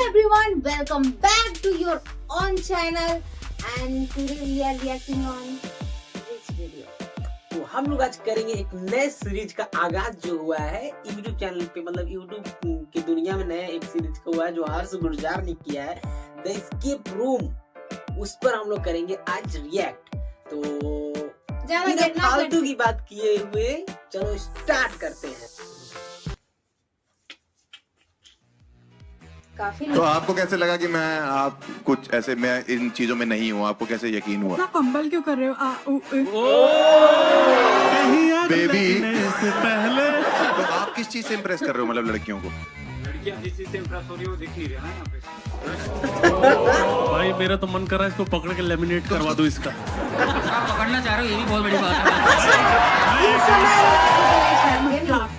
everyone, welcome back to your own channel and today we are reacting on this video. तो हम लोग आज करेंगे एक नए सीरीज का आगाज जो हुआ है YouTube चैनल पे, मतलब YouTube की दुनिया में नया एक सीरीज का हुआ है जो हर्ष गुलजार ने किया है, द एस्केप रूम। उस पर हम लोग करेंगे आज रिएक्ट। तो बिना फालतू की बात किए हुए चलो स्टार्ट करते हैं। तो आपको कैसे लगा कि आप कुछ ऐसे, मैं इन चीजों में नहीं हूँ, आपको कैसे यकीन हुआ? ना फंबल क्यों कर रहे हो? बेबी पहले तो आप किस चीज से इम्प्रेस कर रहे हो, मतलब लड़कियों को? लड़कियां जिस चीज से इम्प्रेस हो रही है वो दिख नहीं रहा है यहाँ पे। भाई मेरा तो मन कर रहा है इसको पकड़ के लेमिनेट करवा दो इसका। आप पकड़ना चाह रहे हो, ये भी बहुत बड़ी बात है।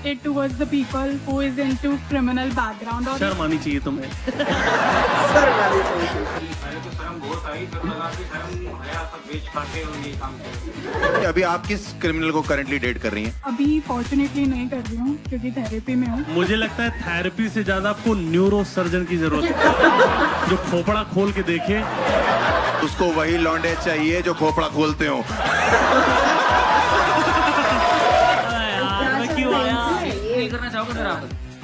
It towards the people who is into criminal background और शर्म आनी चाहिए तुम्हें। पहले तो शर्म बहुत आई, फिर लगा कि शर्म हया सब बेच खाते हो ये काम करते। अभी आप किस क्रिमिनल को करंटली डेट कर रही हैं? अभी फॉर्चुनेटली नहीं कर रही हूँ क्योंकि थेरेपी में हूँ। मुझे लगता है थेरेपी से ज्यादा आपको न्यूरो सर्जन की जरूरत है जो खोपड़ा खोल के देखे। उसको वही लौंडे चाहिए जो खोपड़ा खोलते हो। नहीं करना चाहोगे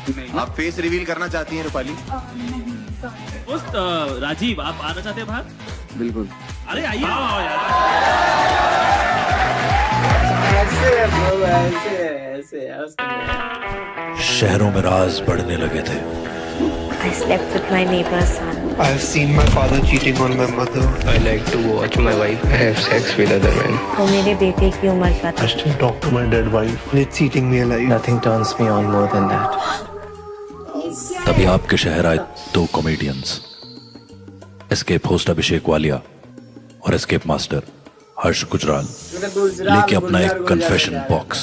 फिर आप फेस रिवील करना चाहती हैं रूपाली? नहीं sorry। राजीव आप आना चाहते हैं बाहर? बिल्कुल। अरे आइए शहरों में राज बढ़ने लगे थे। I slept with my neighbor's son. I've seen my father cheating on my mother. I like to watch my wife have sex with other men. वो मेरे बेटे की उम्र का था। I still talk to my dead wife. It's eating me alive. Nothing turns me on more than that. तभी आपके शहर आए दो कॉमेडियंस, एस्केप होस्ट अभिषेक वालिया और एस्केप मास्टर हर्ष गुजराल, लेके अपना एक कन्फेशन बॉक्स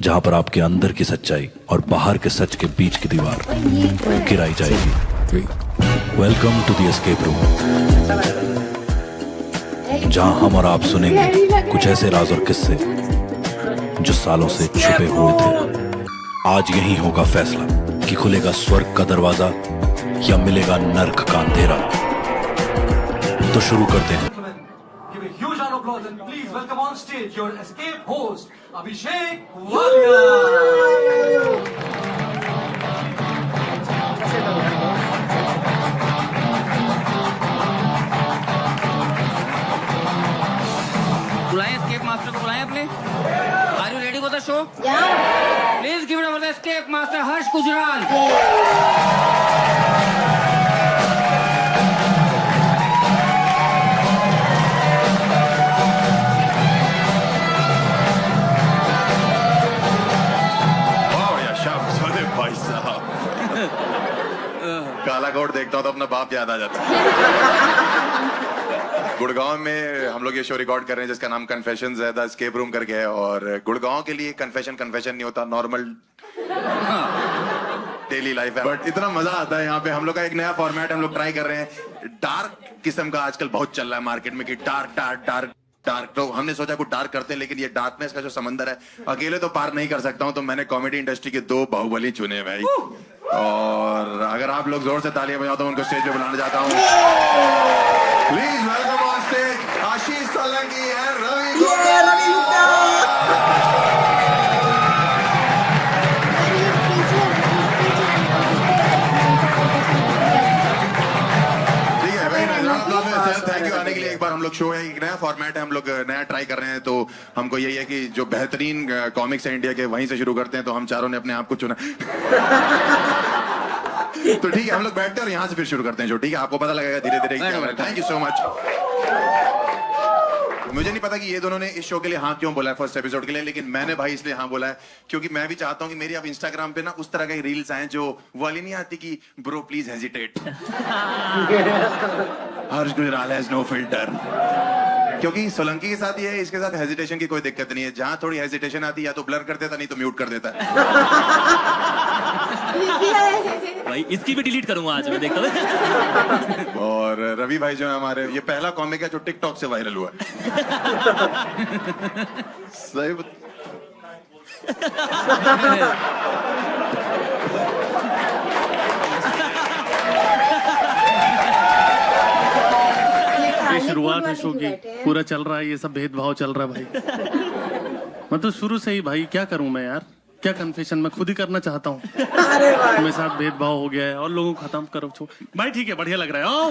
जहां पर आपके अंदर की सच्चाई और बाहर के सच के बीच की दीवार गिराई जाएगी। Welcome to the escape room, जहां हम और आप सुनेंगे कुछ ऐसे राज और किस्से जो सालों से छुपे हुए थे। आज यही होगा फैसला कि खुलेगा स्वर्ग का दरवाजा या मिलेगा नर्क का अंधेरा। तो शुरू करते हैं। Give a huge round of applause and please welcome on stage your escape host Abhishek Walia. बुलाएं एस्केप मास्टर को, बुलाएं अपने। Are you ready for the show? Please give it up for the escape master Harsh Gujral. काला coat देखता हूँ तो अपना बाप याद आ जाता है। गुड़गांव में हम लोग ये शो रिकॉर्ड कर रहे हैं जिसका नाम कन्फेशंस है, द एस्केप रूम करके है। और गुड़गांव के लिए कन्फेशन नहीं होता, नॉर्मल डेली लाइफ है, बट इतना मजा आता है यहाँ पे। हम लोग का एक नया फॉर्मेट हम लोग ट्राई कर रहे हैं। डार्क किस्म का आजकल बहुत चल रहा है मार्केट में कि डार्क। तो हमने सोचा कुछ डार्क करते हैं, लेकिन ये डार्कनेस का जो समंदर है अकेले तो पार नहीं कर सकता हूँ, तो मैंने कॉमेडी इंडस्ट्री के दो बाहुबली चुने भाई। और अगर आप लोग जोर से तालियां बजाओ तो उनको स्टेज पे बुलाना चाहता हूँ। Please welcome on stage Ashish Solanki and Ravi Gupta. Thank you आने के लिए। एक बार हम लोग शो है, एक नया फॉर्मेट है, हम लोग नया ट्राई कर रहे हैं, तो हमको यही है कि जो बेहतरीन कॉमिक्स है इंडिया के वहीं से शुरू करते हैं। तो हम चारों ने अपने आप को चुना। तो ठीक है, हम लोग बैठते हैं और यहाँ से फिर शुरू करते हैं जो, ठीक है? आपको पता लगेगा धीरे धीरे। Thank you so much. मुझे नहीं पता कि ये दोनों ने इस शो के लिए हाँ क्यों बोला है फर्स्ट एपिसोड के लिए, लेकिन मैंने भाई इसलिए हाँ बोला है क्योंकि मैं भी चाहता हूँ कि मेरी अब इंस्टाग्राम पे ना उस तरह के रील्स आए जो वाली नहीं आती कि bro please hesitate, Harsh Gujral has no filter. क्योंकि सोलंकी के साथ ये है, इसके साथ हेजिटेशन की कोई दिक्कत नहीं है। जहां थोड़ी हेजिटेशन आती है या तो ब्लर कर देता, नहीं तो म्यूट कर देता है। भाई इसकी भी डिलीट करूंगा आज मैं, देखता। और रवि भाई जो है हमारे, ये पहला कॉमिक है जो टिकटॉक से वायरल हुआ है। सही शुरुआत है वाले शो क्यों की, बैठे हैं? पूरा चल रहा है ये सब भेदभाव चल रहा है भाई। मैं तो शुरू से ही भाई क्या करूं मैं यार, क्या कन्फेशन मैं खुद ही करना चाहता हूँ। मेरे साथ भेदभाव हो गया है और लोगों को खत्म करो भाई। ठीक है, बढ़िया लग रहा है। ओ,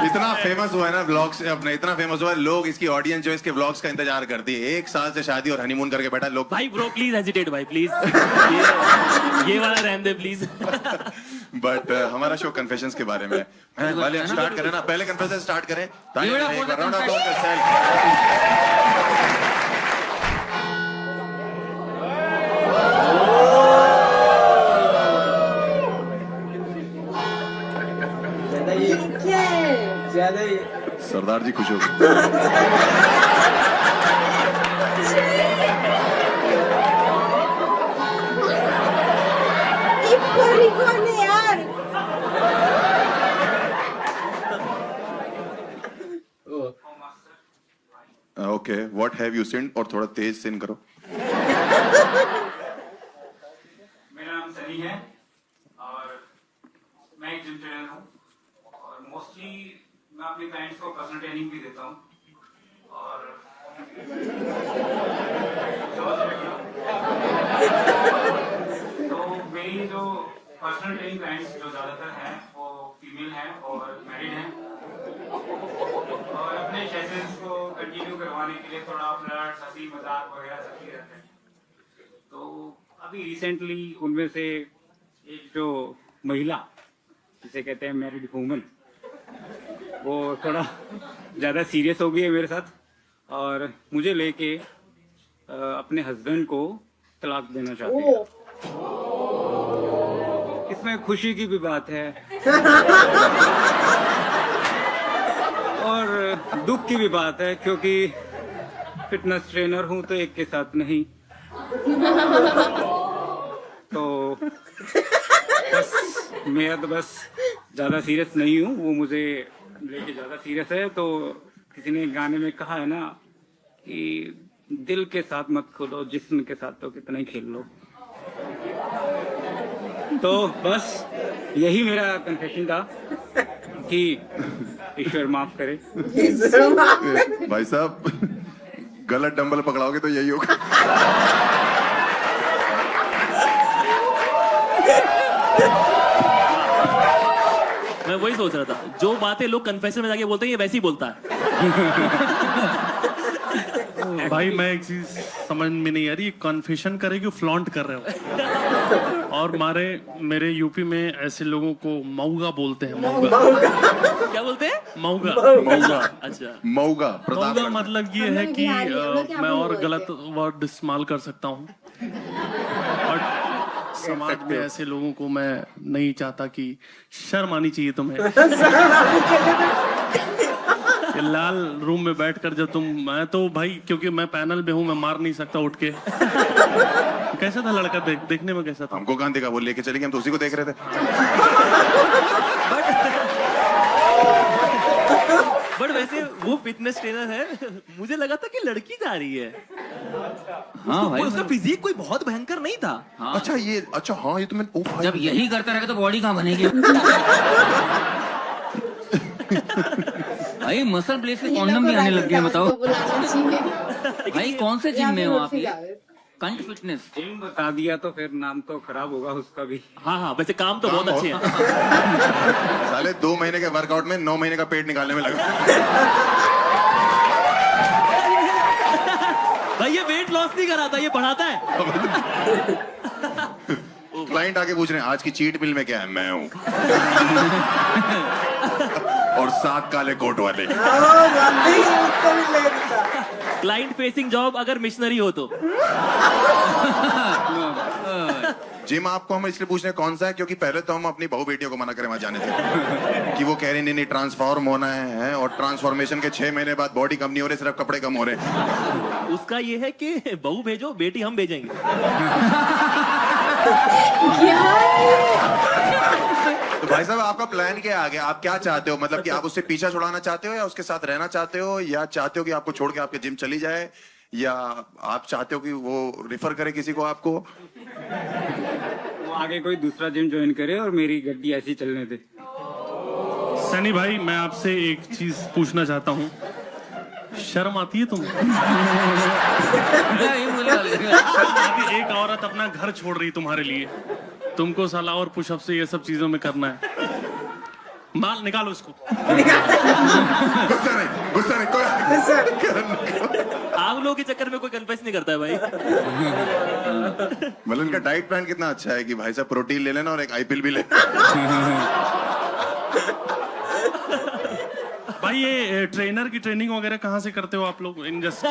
इतना फेमस हुआ है ना ब्लॉग से अपने, इतना फेमस हुआ है, लोग इसकी ऑडियंस जो इसके ब्लॉग्स का इंतजार करती है। 1 साल से शादी और हनीमून करके बैठा लोग। भाई ब्रो प्लीज हेजिटेट भाई प्लीज, ये वाला रहने दे प्लीज। बट हमारा शो कन्फेशंस के बारे में है। पहले स्टार्ट करें ना, पहले कन्फेशन स्टार्ट करें। ज्यादा ही सरदार जी खुश हो गए। कौन है यार? Okay, what have you seen? और थोड़ा तेज सीन करो। मेरा नाम सनी है और मैं एक जिम ट्रेनर हूँ और मोस्टली मैं अपने क्लाइंट्स को पर्सनल ट्रेनिंग भी देता हूँ और तो मेरी जो पर्सनल ट्रेनिंग क्लाइंट्स जो ज़्यादातर हैं वो फीमेल हैं और मैरिड हैं और अपने सेशंस को कंटिन्यू करवाने के लिए थोड़ा फ्लर्ट, हंसी मजाक वगैरह सब ही रहते हैं। तो अभी रिसेंटली उनमें से एक जो महिला जिसे कहते हैं मैरिड वूमन, वो थोड़ा ज़्यादा सीरियस हो गई है मेरे साथ और मुझे लेके अपने हस्बैंड को तलाक देना चाहती है। इसमें खुशी की भी बात है और दुख की भी बात है, क्योंकि फिटनेस ट्रेनर हूं तो एक के साथ नहीं। तो बस मैं तो बस ज़्यादा सीरियस नहीं हूँ, वो मुझे लेके ज़्यादा सीरियस है। तो किसी ने गाने में कहा है ना कि दिल के साथ मत खोलो, जिस्म के साथ तो कितना ही खेल लो। तो बस यही मेरा कन्फेशन था कि ईश्वर माफ करे। भाई साहब गलत डंबल पकड़ाओगे तो यही होगा। मैं वही सोच रहा था, जो बातें लोग कन्फेशन में जाके बोलते हैं ये वैसे ही बोलता है। भाई मैं एक चीज समझ में नहीं आ रही, कन्फेशन करे कि फ्लॉन्ट कर रहे हो। और मेरे यूपी में ऐसे लोगों को मऊगा बोलते हैं। मऊगा क्या बोलते हैं? मऊगा। मऊगा, अच्छा। मऊगा मऊगा मतलब ये है कि मैं और गलत वर्ड इस्तेमाल कर सकता हूँ और समाज में ऐसे लोगों को मैं नहीं चाहता कि शर्म आनी चाहिए तुम्हें। ये लाल रूम में बैठकर जब मैं तो भाई, क्योंकि मैं पैनल में हूँ, मैं मार नहीं सकता उठ के। कैसा था लड़का? देखने में कैसा था? हमको कहाँ देखा, वो लेके चले गए, हम तो उसी को देख रहे थे। बट वैसे वो फिटनेस ट्रेनर है, मुझे लगा था कि लड़की जा रही है। हाँ भाई, उसका फिजिक कोई बहुत भयंकर नहीं था। हाँ। अच्छा ये तो मैं जब यही करता रहेगा तो बॉडी कहाँ बनेगी? भाई मसल प्लेस के कॉन्डम भी आने लग गए, बताओ। भाई कौन से जिम में हो आप? कंट फिटनेस जिम बता दिया तो फिर नाम तो खराब होगा उसका भी। हाँ, वैसे काम तो बहुत अच्छे हैं। साले 2 महीने के वर्कआउट में 9 महीने का पेट निकालने में लगा। भाई ये वेट लॉस नहीं कराता, ये बढ़ाता है। क्लाइंट आके पूछ रहे हैं आज की चीट मिल में क्या है? मैं हूँ। और 7 काले कोट वाले। क्लाइंट फेसिंग जॉब अगर मिशनरी हो तो। जिम आपको हम इसलिए पूछ रहे हैं कौन सा है, क्योंकि पहले तो हम अपनी बहू बेटियों को मना करें वहां जाने से कि वो कह रही नहीं ट्रांसफॉर्म होना है, और ट्रांसफॉर्मेशन के 6 महीने बाद बॉडी कम नहीं हो रही, सिर्फ कपड़े कम हो रहे हैं। उसका ये है कि बहू भेजो, बेटी हम भेजेंगे। तो भाई साहब आपका प्लान क्या है आगे? आप क्या चाहते हो? मतलब कि आप उससे पीछा छुड़ाना चाहते हो, या उसके साथ रहना चाहते हो, या चाहते हो कि आपको छोड़ के आपके जिम चली जाए, या आप चाहते हो कि वो रिफर करे किसी को आपको? वो आगे कोई दूसरा जिम ज्वाइन करे और मेरी गड्डी ऐसी चलने दे। सनी भाई मैं आपसे एक चीज पूछना चाहता हूँ, शर्म आती है तुम्हें? एक औरत अपना घर छोड़ रही तुम्हारे लिए, तुमको साला और पुशअप से ये सब चीजों में करना है। माल निकालो इसको। गुस्सा नहीं कोई। आप लोगों के चक्कर में कोई कन्फेस नहीं करता है भाई। मतलब इनका डाइट प्लान कितना अच्छा है कि भाई साहब प्रोटीन ले लेना और एक आईपीएल भी ले। भाई ये ट्रेनर की ट्रेनिंग वगैरह कहाँ से करते हो आप लोग? इन जस्ट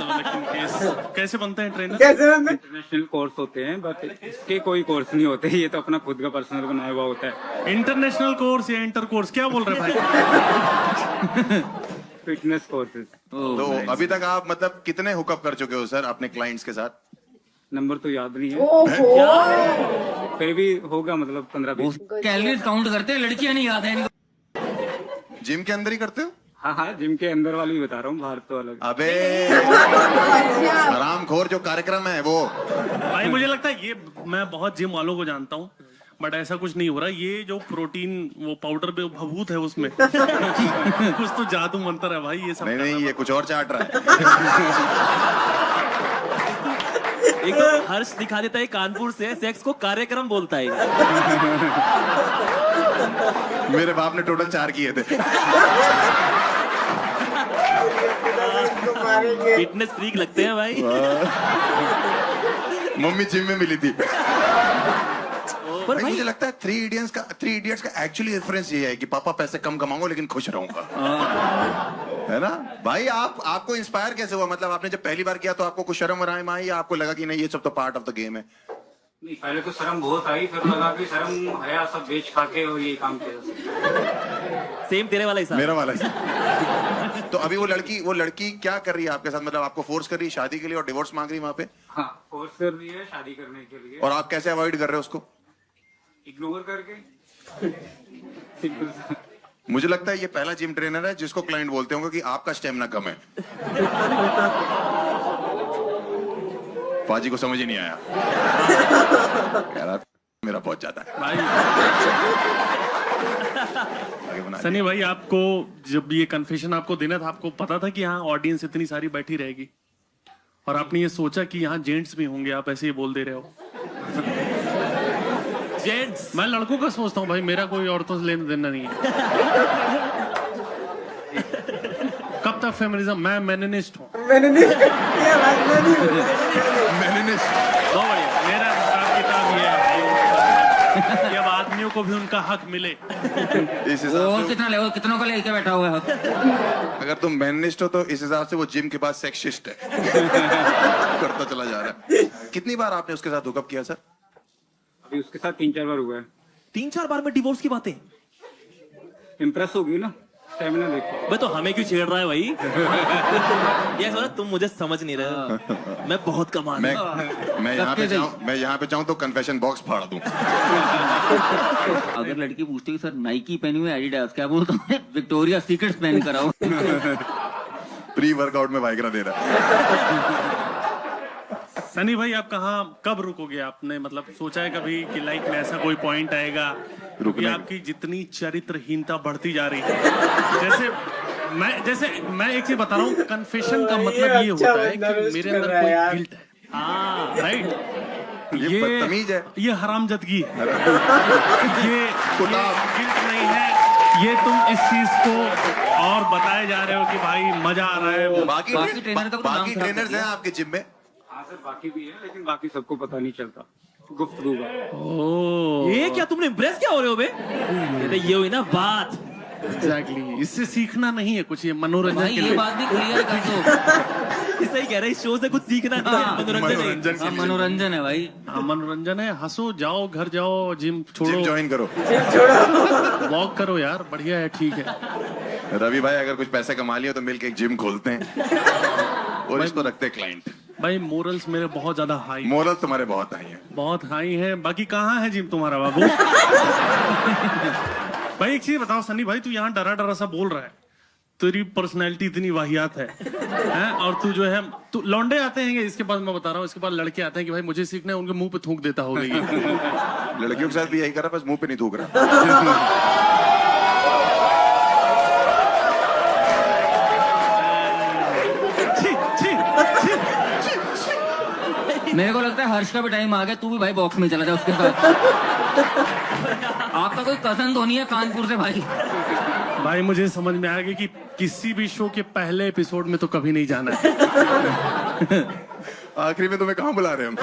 कैसे बनते हैं ट्रेनर? इंटरनेशनल कोर्स होते हैं, बट इसके कोई कोर्स नहीं होते, ये तो अपना खुद का पर्सनल बनाया हुआ होता है। इंटरनेशनल कोर्स या इंटर कोर्स क्या बोल रहे भाई? Fitness courses. तो अभी तक आप मतलब कितने हुकअप कर चुके हो सर अपने क्लाइंट्स के साथ? नंबर तो याद नहीं है, फिर भी होगा मतलब 15-20। कैलोरीज काउंट करते हैं, लड़कियां नहीं याद है इनको। जिम के अंदर ही करते हो? हाँ, जिम के अंदर वाली भी बता रहा हूँ, बाहर तो अलग। अबे हरामखोर जो कार्यक्रम है वो। भाई मुझे लगता है ये, मैं बहुत जिम वालों को जानता हूँ बट ऐसा कुछ नहीं हो रहा। ये जो प्रोटीन वो पाउडर पे भभूत है उसमें कुछ तो जादू मंत्र है भाई ये सब। नहीं ये कुछ और चाट रहा है। एक तो हर्ष दिखा देता है कानपुर से, सेक्स को कार्यक्रम बोलता है। मेरे बाप ने टोटल 4 किए थे। फिटनेस फ्रीक लगते हैं भाई। मम्मी जिम में मिली थी। पर भाई मुझे लगता है 3 इडियट्स का एक्चुअली रेफरेंस ये है कि पापा पैसे कम कमाऊंगा लेकिन खुश रहूंगा, है ना भाई? आपको इंस्पायर कैसे हुआ? मतलब आपने जब पहली बार किया तो आपको कुछ शर्म आई या आपको लगा कि नहीं ये सब तो पार्ट ऑफ द गेम है? नहीं, पहले तो शर्म बहुत आई, फिर लगा कि शर्म हया सब बेच खा के और ये काम किया। सेम तेरे वाला हिसाब। मेरा वाला हिसाब। तो अभी वो लड़की क्या कर रही है आपके साथ? मतलब आपको फोर्स कर रही है शादी के लिए और डिवोर्स मांग रही है वहाँ पे? हाँ, फोर्स कर रही है शादी करने के लिए। और आप कैसे अवॉइड कर रहे हो उसको? इग्नोर करके। मुझे लगता है ये पहला जिम ट्रेनर है जिसको क्लाइंट बोलते होंगे कि आपका स्टेमिना कम है। पाजी को समझ ही नहीं आया। मेरा पहुंच जाता है। सनी भाई आपको जब ये कन्फेशन आपको देना था, आपको पता था कि यहाँ ऑडियंस इतनी सारी बैठी रहेगी और आपने ये सोचा कि यहाँ जेंट्स भी होंगे, आप ऐसे ही बोल दे रहे हो? जेंट्स, मैं लड़कों का सोचता हूँ भाई, मेरा कोई औरतों से लेना देना नहीं है। कब तक फेमिनिज्म? मैं मेनिनिस्ट हूँ। मेरा हिसाब किताब ये है कि अब आदमियों को भी उनका हक मिले। और कितनों का लेके बैठा हुआ है हक? अगर तुम मेनिनिस्ट हो तो इस हिसाब से वो जिम के बाद सेक्सिस्ट है। करता चला जा रहा है। कितनी बार आपने उसके साथ हुकअप किया सर? अभी उसके साथ 3-4 बार हुआ है। 3-4 बार में डिवोर्स की बातें? इम्प्रेस हो गई ना, स्टेमिना देखो। मैं तो हमें क्यों छेड़ रहा है भाई? ये सोचा तुम मुझे समझ नहीं रहे। मैं बहुत कमा मैं यहाँ पे चाहूँ तो कन्फेशन बॉक्स फाड़ दूं। अगर लड़की पूछती है सर नाइकी पहनी हुई एडिडास, क्या बोलता हूँ? विक्टोरिया सीक्रेट्स पहन कर आओ। प्री वर्कआउट में वाइग्रा दे रहा है। सनी भाई आप कब रुकोगे? आपने मतलब सोचा है कभी कि लाइफ में ऐसा कोई पॉइंट आएगा कि आपकी जितनी चरित्रहीनता बढ़ती जा रही है? जैसे मैं एक चीज बता रहा हूँ, कन्फेशन का मतलब ये होता है कि मेरे अंदर कोई गिल्ट है। हाँ राइट, ये बदतमीज है, ये हरामजदगी है, ये गिल्ट नहीं है, ये तुम इस चीज को और बताए जा रहे हो कि भाई मजा आ रहा है। बाकी ट्रेनर्स हैं आपके जिम में? हाँ सर, बाकी भी है, लेकिन बाकी सबको पता नहीं चलता। गुफ्तगू का। ये क्या तुमने इम्प्रेस क्या हो रहे हो बे? ये हुई ना बात। एग्जैक्टली, इससे सीखना नहीं है कुछ, ये मनोरंजन के लिए। ये बात भी क्लियर कर दो। सही कह रहे हैं, इस शो से कुछ सीखना नहीं है, मनोरंजन है भाई। हाँ मनोरंजन है, हंसो, जाओ घर जाओ, जिम छोड़ो, ज्वाइन करो, वॉक करो यार, बढ़िया है, ठीक है। रवि भाई अगर कुछ पैसे कमा लिया तो मिलके एक जिम खोलते हैं और इसको रखते हैं क्लाइंट। भाई मोरल्स मेरे बहुत ज्यादा हाई। मोरल्स तुम्हारे बहुत हाई हैं। बहुत हाई हैं। बाकी कहाँ है जिम तुम्हारा बाबू? भाई एक चीज बताओ सनी भाई, तू यहाँ डरा डरा सा बोल रहा है, तेरी पर्सनैलिटी इतनी वाहियात है और तू जो है, तू लौंडे आते हैं इसके बाद, मैं बता रहा हूँ, इसके बाद लड़के आते हैं कि भाई मुझे सीखना है, उनके मुंह पे थूक देता होगा। लड़कियों के साथ भी यही कर रहा, बस मुंह पे नहीं थूक रहा। मेरे को लगता है हर्ष का भी टाइम आ गया, तू भी भाई बॉक्स में चला जा उसके साथ। आपका कोई कजन तो नहीं है कानपुर से भाई? भाई मुझे समझ में आ गया कि किसी भी शो के पहले एपिसोड में तो कभी नहीं जाना है। आखिरी में तुम्हें कहाँ बुला रहे हैं हम?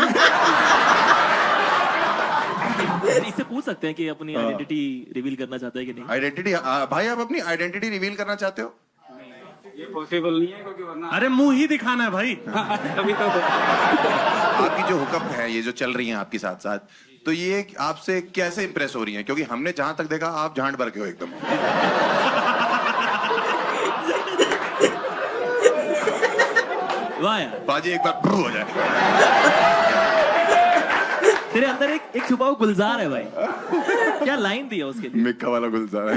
इससे पूछ सकते हैं कि अपनी आइडेंटिटी रिवील करना चाहता है कि नहीं? आइडेंटिटी भाई, आप अपनी आइडेंटिटी रिवील करना चाहते हो? ये पॉसिबल नहीं है क्योंकि वरना अरे मुंह ही दिखाना है भाई। तभी तो आपकी जो हुकअप है, ये जो चल रही हैं आपके साथ साथ, तो ये आपसे कैसे इंप्रेस हो रही हैं? क्योंकि हमने जहां तक देखा आप झांड भर के हो एकदम। वाह यार, बाजी एक बार ब्रू हो जाए। तेरे अंदर एक छुपा हुआ गुलजार है भाई। क्या लाइन दी है उसके लिए? मिक्का वाला गुलजार है।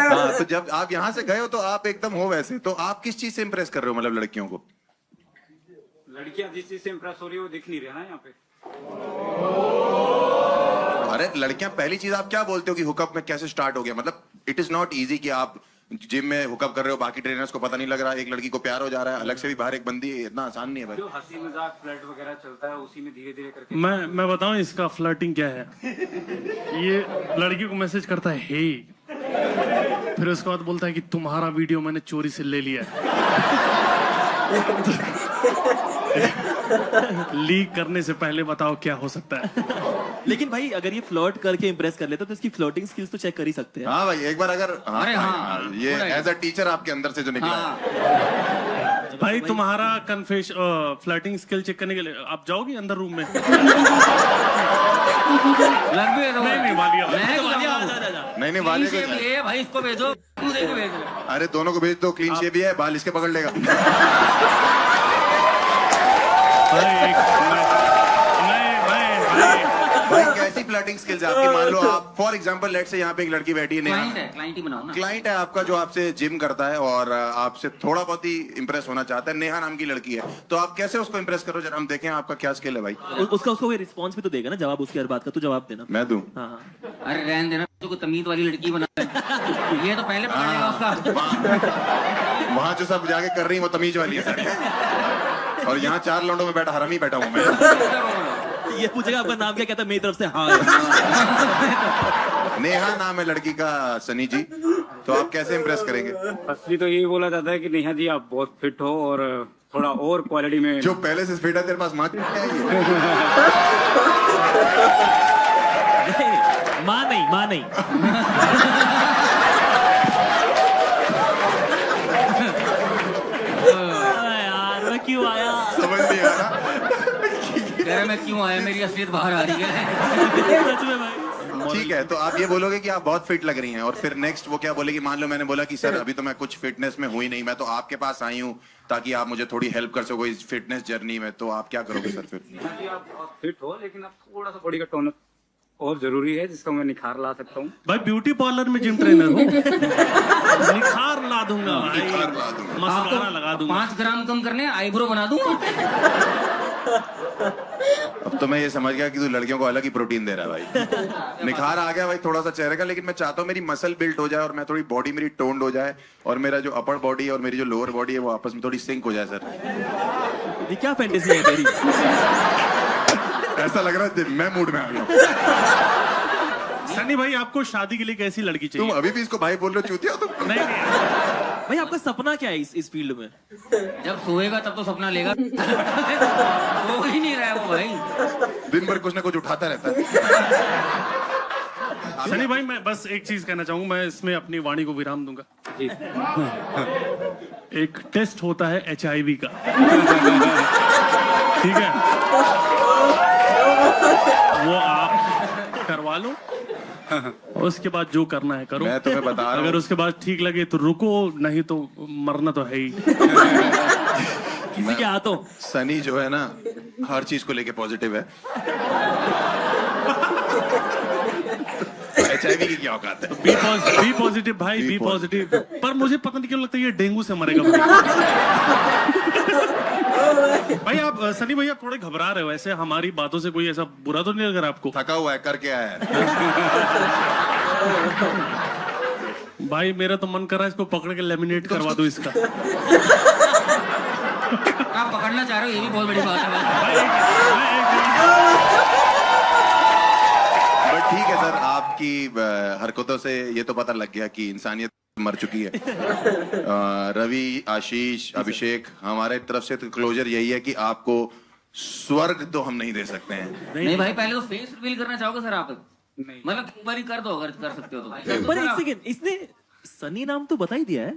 हाँ, तो जब आप यहाँ से गए हो तो आप एकदम हो वैसे, तो आप किस चीज से इंप्रेस कर रहे हो, मतलब लड़कियों को? लड़कियां जिस चीज से इम्प्रेस हो रही है वो दिख नहीं रहा ना यहाँ पे। अरे लड़कियां, पहली चीज आप क्या बोलते हो कि हुकअप में कैसे स्टार्ट हो गया? मतलब इट इज नॉट इजी कि आप जिम में हुकअप कर रहे हो, बाकी ट्रेनर्स को पता नहीं लग रहा, एक लड़की को प्यार हो जा रहा है, अलग से भी बाहर एक बंदी, इतना आसान नहीं है भाई। जो हंसी मजाक फ्लर्ट वगैरह चलता है उसी में धीरे धीरे करके। मैं बताऊं इसका फ्लर्टिंग क्या है। ये लड़की को मैसेज करता है हे, फिर उसके बाद बोलता है कि तुम्हारा वीडियो मैंने चोरी से ले लिया। लीक करने से पहले बताओ क्या हो सकता है। लेकिन भाई अगर ये फ्लर्ट करके इंप्रेस कर लेता तो इसकी फ्लर्टिंग स्किल्स तो चेक कर ही सकते हैं। हाँ भाई, एक बार अगर अरे हाँ, ये एज अ टीचर आपके अंदर से जो निकला हाँ। है। भाई तुम्हारा फ्लर्टिंग स्किल चेक करने के लिए आप जाओगे अंदर रूम में? लग भी है तो नहीं वालिया, नहीं वाले को, ये भाई इसको भेजो, मुझे को भेजो। अरे दोनों को भेज दो, क्लीन शेव भी है, बाल इसके पकड़ लेगा। भाई कैसी फ्लर्टिंग स्किल्स है आपकी? मान लो आप फॉर एग्जांपल लेट से यहाँ पे एक लड़की बैठी है, क्लाइंट ही बनाओ ना। क्लाइंट है आपका जो आपसे जिम करता है और आपसे थोड़ा बहुत ही इंप्रेस होना चाहता है, नेहा नाम की लड़की है, तो आप कैसे उसको इंप्रेस करो? जरा हम देखें आपका क्या स्किल है भाई। उसको कोई रिस्पॉन्स भी तो देगा ना, जवाब उसकी हर बात का तो जवाब देना। मैं दूं? हाँ। अरे रहने देना, तो तमीज वाली लड़की बना ये तो पहले पता चलेगा उसका। वहाँ जो सब जाके कर रही है वो तमीज वाली है सर, और यहाँ 4 लौंडों में बैठा हरामी बैठा हूँ मैं। ये पूछेगा आपका नाम क्या? कहता है मेरी तरफ से हाँ। नेहा नाम है लड़की का, सनी जी, तो आप कैसे इंप्रेस करेंगे? असली तो यही बोला जाता है कि नेहा जी आप बहुत फिट हो और थोड़ा और क्वालिटी में। जो पहले से फिट है तेरे पास माँ है? माँ नहीं। यार मैं क्यों आया समझ नहीं आ रहा। मैं क्यों आया, मेरी असलियत बाहर आ रही है। सच में भाई। ठीक है, तो आप ये बोलोगे कि आप बहुत फिट लग रही हैं, और फिर नेक्स्ट वो क्या बोलेगी? मान लो मैंने बोला कि सर अभी तो मैं कुछ फिटनेस में हुई नहीं, मैं तो आपके पास आई हूँ ताकि आप मुझे थोड़ी हेल्प कर सको इस फिटनेस जर्नी में, तो आप क्या करोगे सर फिर? आप फिट हो लेकिन आप थोड़ा सा बॉडी का टोन और जरूरी है जिसका मैं निखार ला सकता हूँ। भाई ब्यूटी पार्लर में जिम ट्रेनर हूँ। निखार ला दूंगा भाई, मस्कारा लगा दूंगा। 5 ग्राम कम करने आईब्रो बना दूंगा। अब तो मैं ये समझ गया कि तू लड़कियों को अलग ही प्रोटीन दे रहा है भाई। निखार आ गया भाई थोड़ा सा चेहरे का, लेकिन मैं चाहता हूँ मेरी मसल बिल्ट हो जाए और मैं थोड़ी बॉडी मेरी टोन्ड हो जाए, और मेरा जो अपर बॉडी और मेरी जो लोअर बॉडी है वो आपस में थोड़ी सिंक हो जाए सर। ये क्या फैंटेसी है तेरी? ऐसा लग रहा है मैं मूड में आ गया। सनी भाई आपको शादी के लिए कैसी लड़की चाहिए? तुम अभी भी इसको भाई बोल रहे हो, चूतिया हो तुम? नहीं भाई आपका सपना क्या है इस फील्ड में? जब सोएगा तब तो सपना लेगा। वो ही नहीं रहा है वो भाई, दिन भर कुछ ना कुछ उठाता रहता है। सनी भाई मैं बस एक चीज कहना चाहूंगा, मैं इसमें अपनी वाणी को विराम दूंगा। एक टेस्ट होता है HIV का, ठीक है, वो आप करवा लो, उसके बाद जो करना है करो। मैं तुम्हें बता रहा हूं, अगर उसके बाद ठीक लगे तो रुको, नहीं तो मरना तो है ही। किसी के हाथों। सनी जो है ना हर चीज को लेके पॉजिटिव है। HIV की क्या औकात है? बी पॉजिटिव भाई, बी पॉजिटिव। पर मुझे पता नहीं क्यों लगता है ये डेंगू से मरेगा भाई। आप सनी भैया थोड़े घबरा रहे हो, ऐसे हमारी बातों से कोई ऐसा बुरा तो नहीं लग रहा आपको? थका हुआ है, करके आया है। भाई मेरा तो मन कर रहा है इसको पकड़ के लेमिनेट करवा दो इसका। आप पकड़ना चाह रहे हो, ये भी बहुत बड़ी बात है भाई। बट ठीक है सर, आपकी हरकतों से ये तो पता लग गया कि इंसानियत मर चुकी है। रवि, आशीष, अभिषेक, हमारे तरफ से तो क्लोजर यही है कि आपको स्वर्ग तो हम नहीं दे सकते हैं। नहीं भाई, पहले तो फेस रिवील करना चाहोगे सर आप? मतलब एक बार ही कर दो अगर कर सकते हो तो। पर एक सेकंड, इसने सनी नाम तो बता ही दिया है।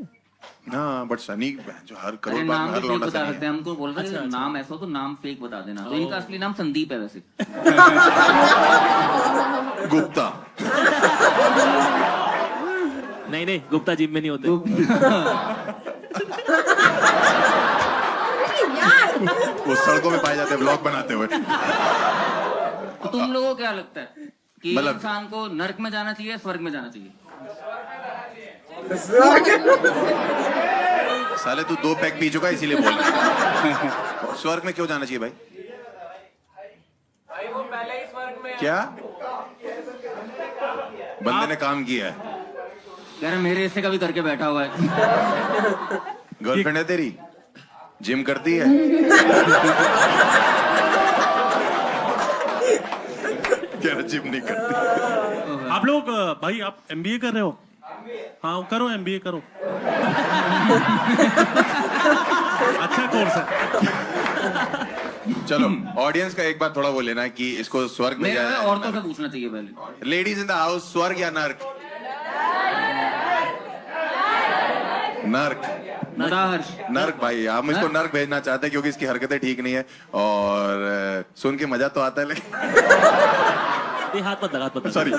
हाँ बट सनी जो हर अरे करोड़ बात नाम में तो हर फेक लौंडा बता सनी सकते हैं, हमको बोल रहे हैं नाम ऐसा हो तो नाम फेक बता देना। तो इनका असली नाम संदीप है वैसे। है। गुप्ता। नहीं, गुप्ता जिम में नहीं होते। वो सड़कों में पाए जाते हैं ब्लॉग बनाते हुए। तो तुम लोगों को क्या लगता है कि मतलब- इंसान को नर्क में जाना चाहिए, स्वर्ग में जाना चाहिए? साले तू 2 पैक पी चुका है इसीलिए बोल रहा है। स्वर्ग में क्यों जाना चाहिए भाई? वो पहले ही स्वर्ग में क्या बंदे ने काम किया है? यार मेरे हिस्से का भी करके बैठा हुआ है। गर्लफ्रेंड है तेरी? जिम करती है? क्या जिम नहीं करती? आप लोग भाई आप MBA कर रहे हो? हाँ करो, MBA करो। अच्छा कोर्स है। चलो ऑडियंस का एक बार थोड़ा वो लेना है कि इसको स्वर्ग में मेरे जाए। औरतों से पूछना चाहिए पहले। लेडीज इन द हाउस, स्वर्ग या नर्क? नर्क। हर्ष नर्क भाई, आप मुझको नर्क भेजना चाहते हैं क्योंकि इसकी हरकतें ठीक नहीं है और सुन के मजा तो आता है लेकिन हाथ मत लगा, सॉरी।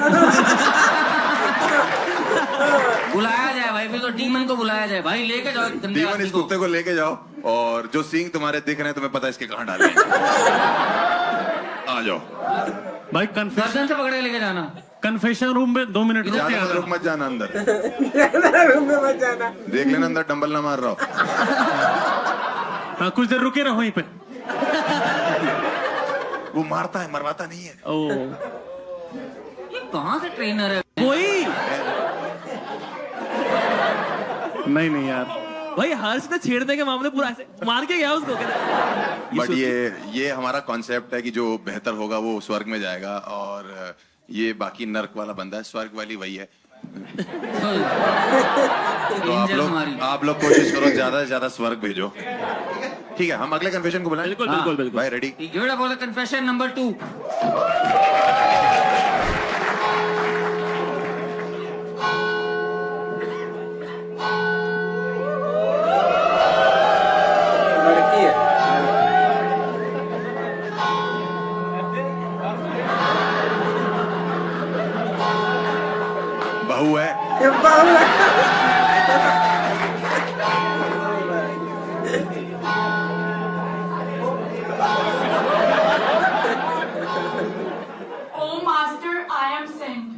बुलाया जाए भाई, फिर तो डीमन को बुलाया जाए भाई, लेके जाओ गंदे डीमन आदमी इस को। कुत्ते को लेके जाओ और जो सींग तुम्हारे दिख रहे हैं तुम्हें पता है इसके कहाँ डाले हैं। आ जाओ भाई कन्फेशन गर्दन से पकड़े लेके जाना। कन्फेशन रूम में 2 मिनट रुक के ज्यादा आना। रुक मत जाना अंदर। देख लेना अंदर डंबल ना मार रहा हो। हाँ कुछ देर रुके रहो वहीं पे। वो मारता है, मरवाता नहीं है। ओ ये कहाँ से ट्रेनर है? कोई नहीं यार, भाई हर्ष ने छेड़ने के मामले पूरा ऐसे मार के गया उसको। बट ये हमारा कॉन्सेप्ट है कि जो बेहतर होगा वो स्वर्ग में जाएगा और ये बाकी नर्क वाला बंदा है, स्वर्ग वाली वही है। तो आप लोग कोशिश करो ज्यादा से ज्यादा स्वर्ग भेजो। ठीक है, हम अगले कन्फेशन को बुलाएं। बिल्कुल भाई ready? Give it up for the confession number 2. लड़की है। बहू है। Oh, Master, I am sent.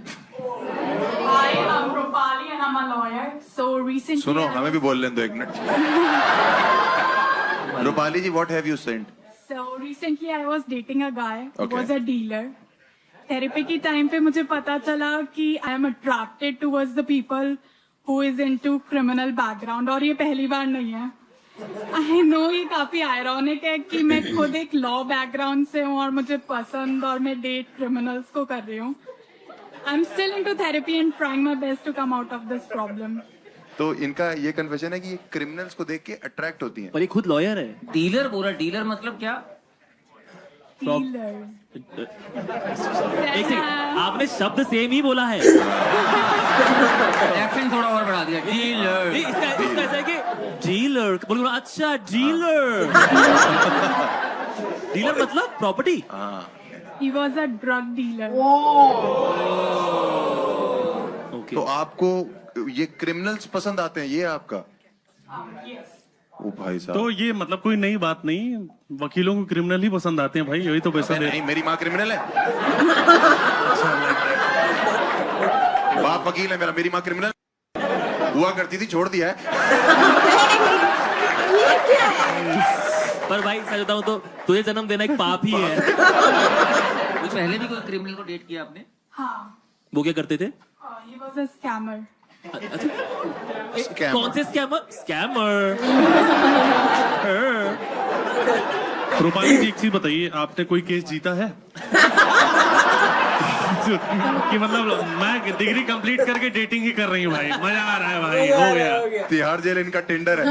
Hi, I'm Rupali and I'm a lawyer. So recently, सुनो, हमें भी बोल लें दो 1 मिनट। Rupali ji, what have you sent? So recently I was dating a guy who Okay. was a dealer. Therapy की time पे मुझे पता चला कि I am attracted towards the people who is into criminal background, और ये पहली बार नहीं है। आई नो ये काफी आयरॉनिक है कि मैं खुद एक लॉ बैकग्राउंड से हूँ और मुझे पसंद और मैं डेट क्रिमिनल्स को कर रही हूँ। I am still into therapy and trying my best to come out of this problem. तो इनका ये कन्फेशन है कि ये क्रिमिनल्स को देख के अट्रैक्ट होती हैं। पर ये खुद लॉयर है। डीलर बोला, डीलर मतलब क्या? एक सेकंड, आपने शब्द सेम ही बोला है। एक्सेंट थोड़ा और बढ़ा दिया। डीलर। इसका ऐसा है कि डीलर बोलो, अच्छा डीलर। डीलर मतलब property. He was a drug dealer. तो आपको ये क्रिमिनल्स पसंद आते हैं, ये आपका? Yes. ओ भाई साहब, तो ये मतलब कोई नई बात नहीं, वकीलों को क्रिमिनल ही पसंद आते हैं भाई, यही तो पैसा दे। नहीं, मेरी माँ क्रिमिनल है। बाप वकील है मेरा, मेरी माँ क्रिमिनल हुआ करती थी, छोड़ दिया है। पर भाई सच बताऊं तो तुझे जन्म देना एक पाप ही है। पहले भी कोई क्रिमिनल को डेट किया आपने? हाँ। वो क्या करते थे? He was a scammer. कौन से स्कैमर? स्कैमर। रूपाली जी एक चीज बताइए, आपने कोई केस जीता है? कि मतलब मैं डिग्री कंप्लीट करके डेटिंग ही कर रही हूँ भाई, मजा आ रहा है भाई, हो गया। तिहाड़ जेल इनका टेंडर है।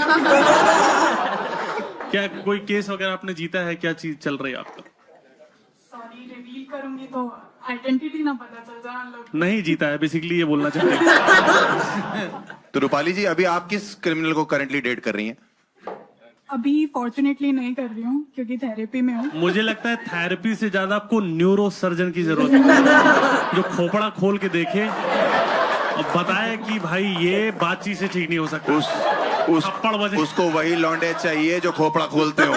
क्या कोई केस वगैरह आपने जीता है? क्या चीज चल रही है आपका? सॉरी, रिवील करूंगी तो आइडेंटिटी ना पता चल जाए लोग। नहीं जीता है, बेसिकली ये बोलना चाहते हैं। तो रूपाली जी, अभी आप किस क्रिमिनल को करंटली डेट कर रही हैं? अभी फॉर्चुनेटली नहीं कर रही हूँ क्योंकि थेरेपी में हूँ। मुझे लगता है थेरेपी से ज्यादा आपको न्यूरो सर्जन की जरूरत है, जो खोपड़ा खोल के देखे और बताए कि भाई ये बातचीत से ठीक नहीं हो सकता। थप्पड़ बजे उसको वही लौंडे चाहिए जो खोपड़ा खोलते हो।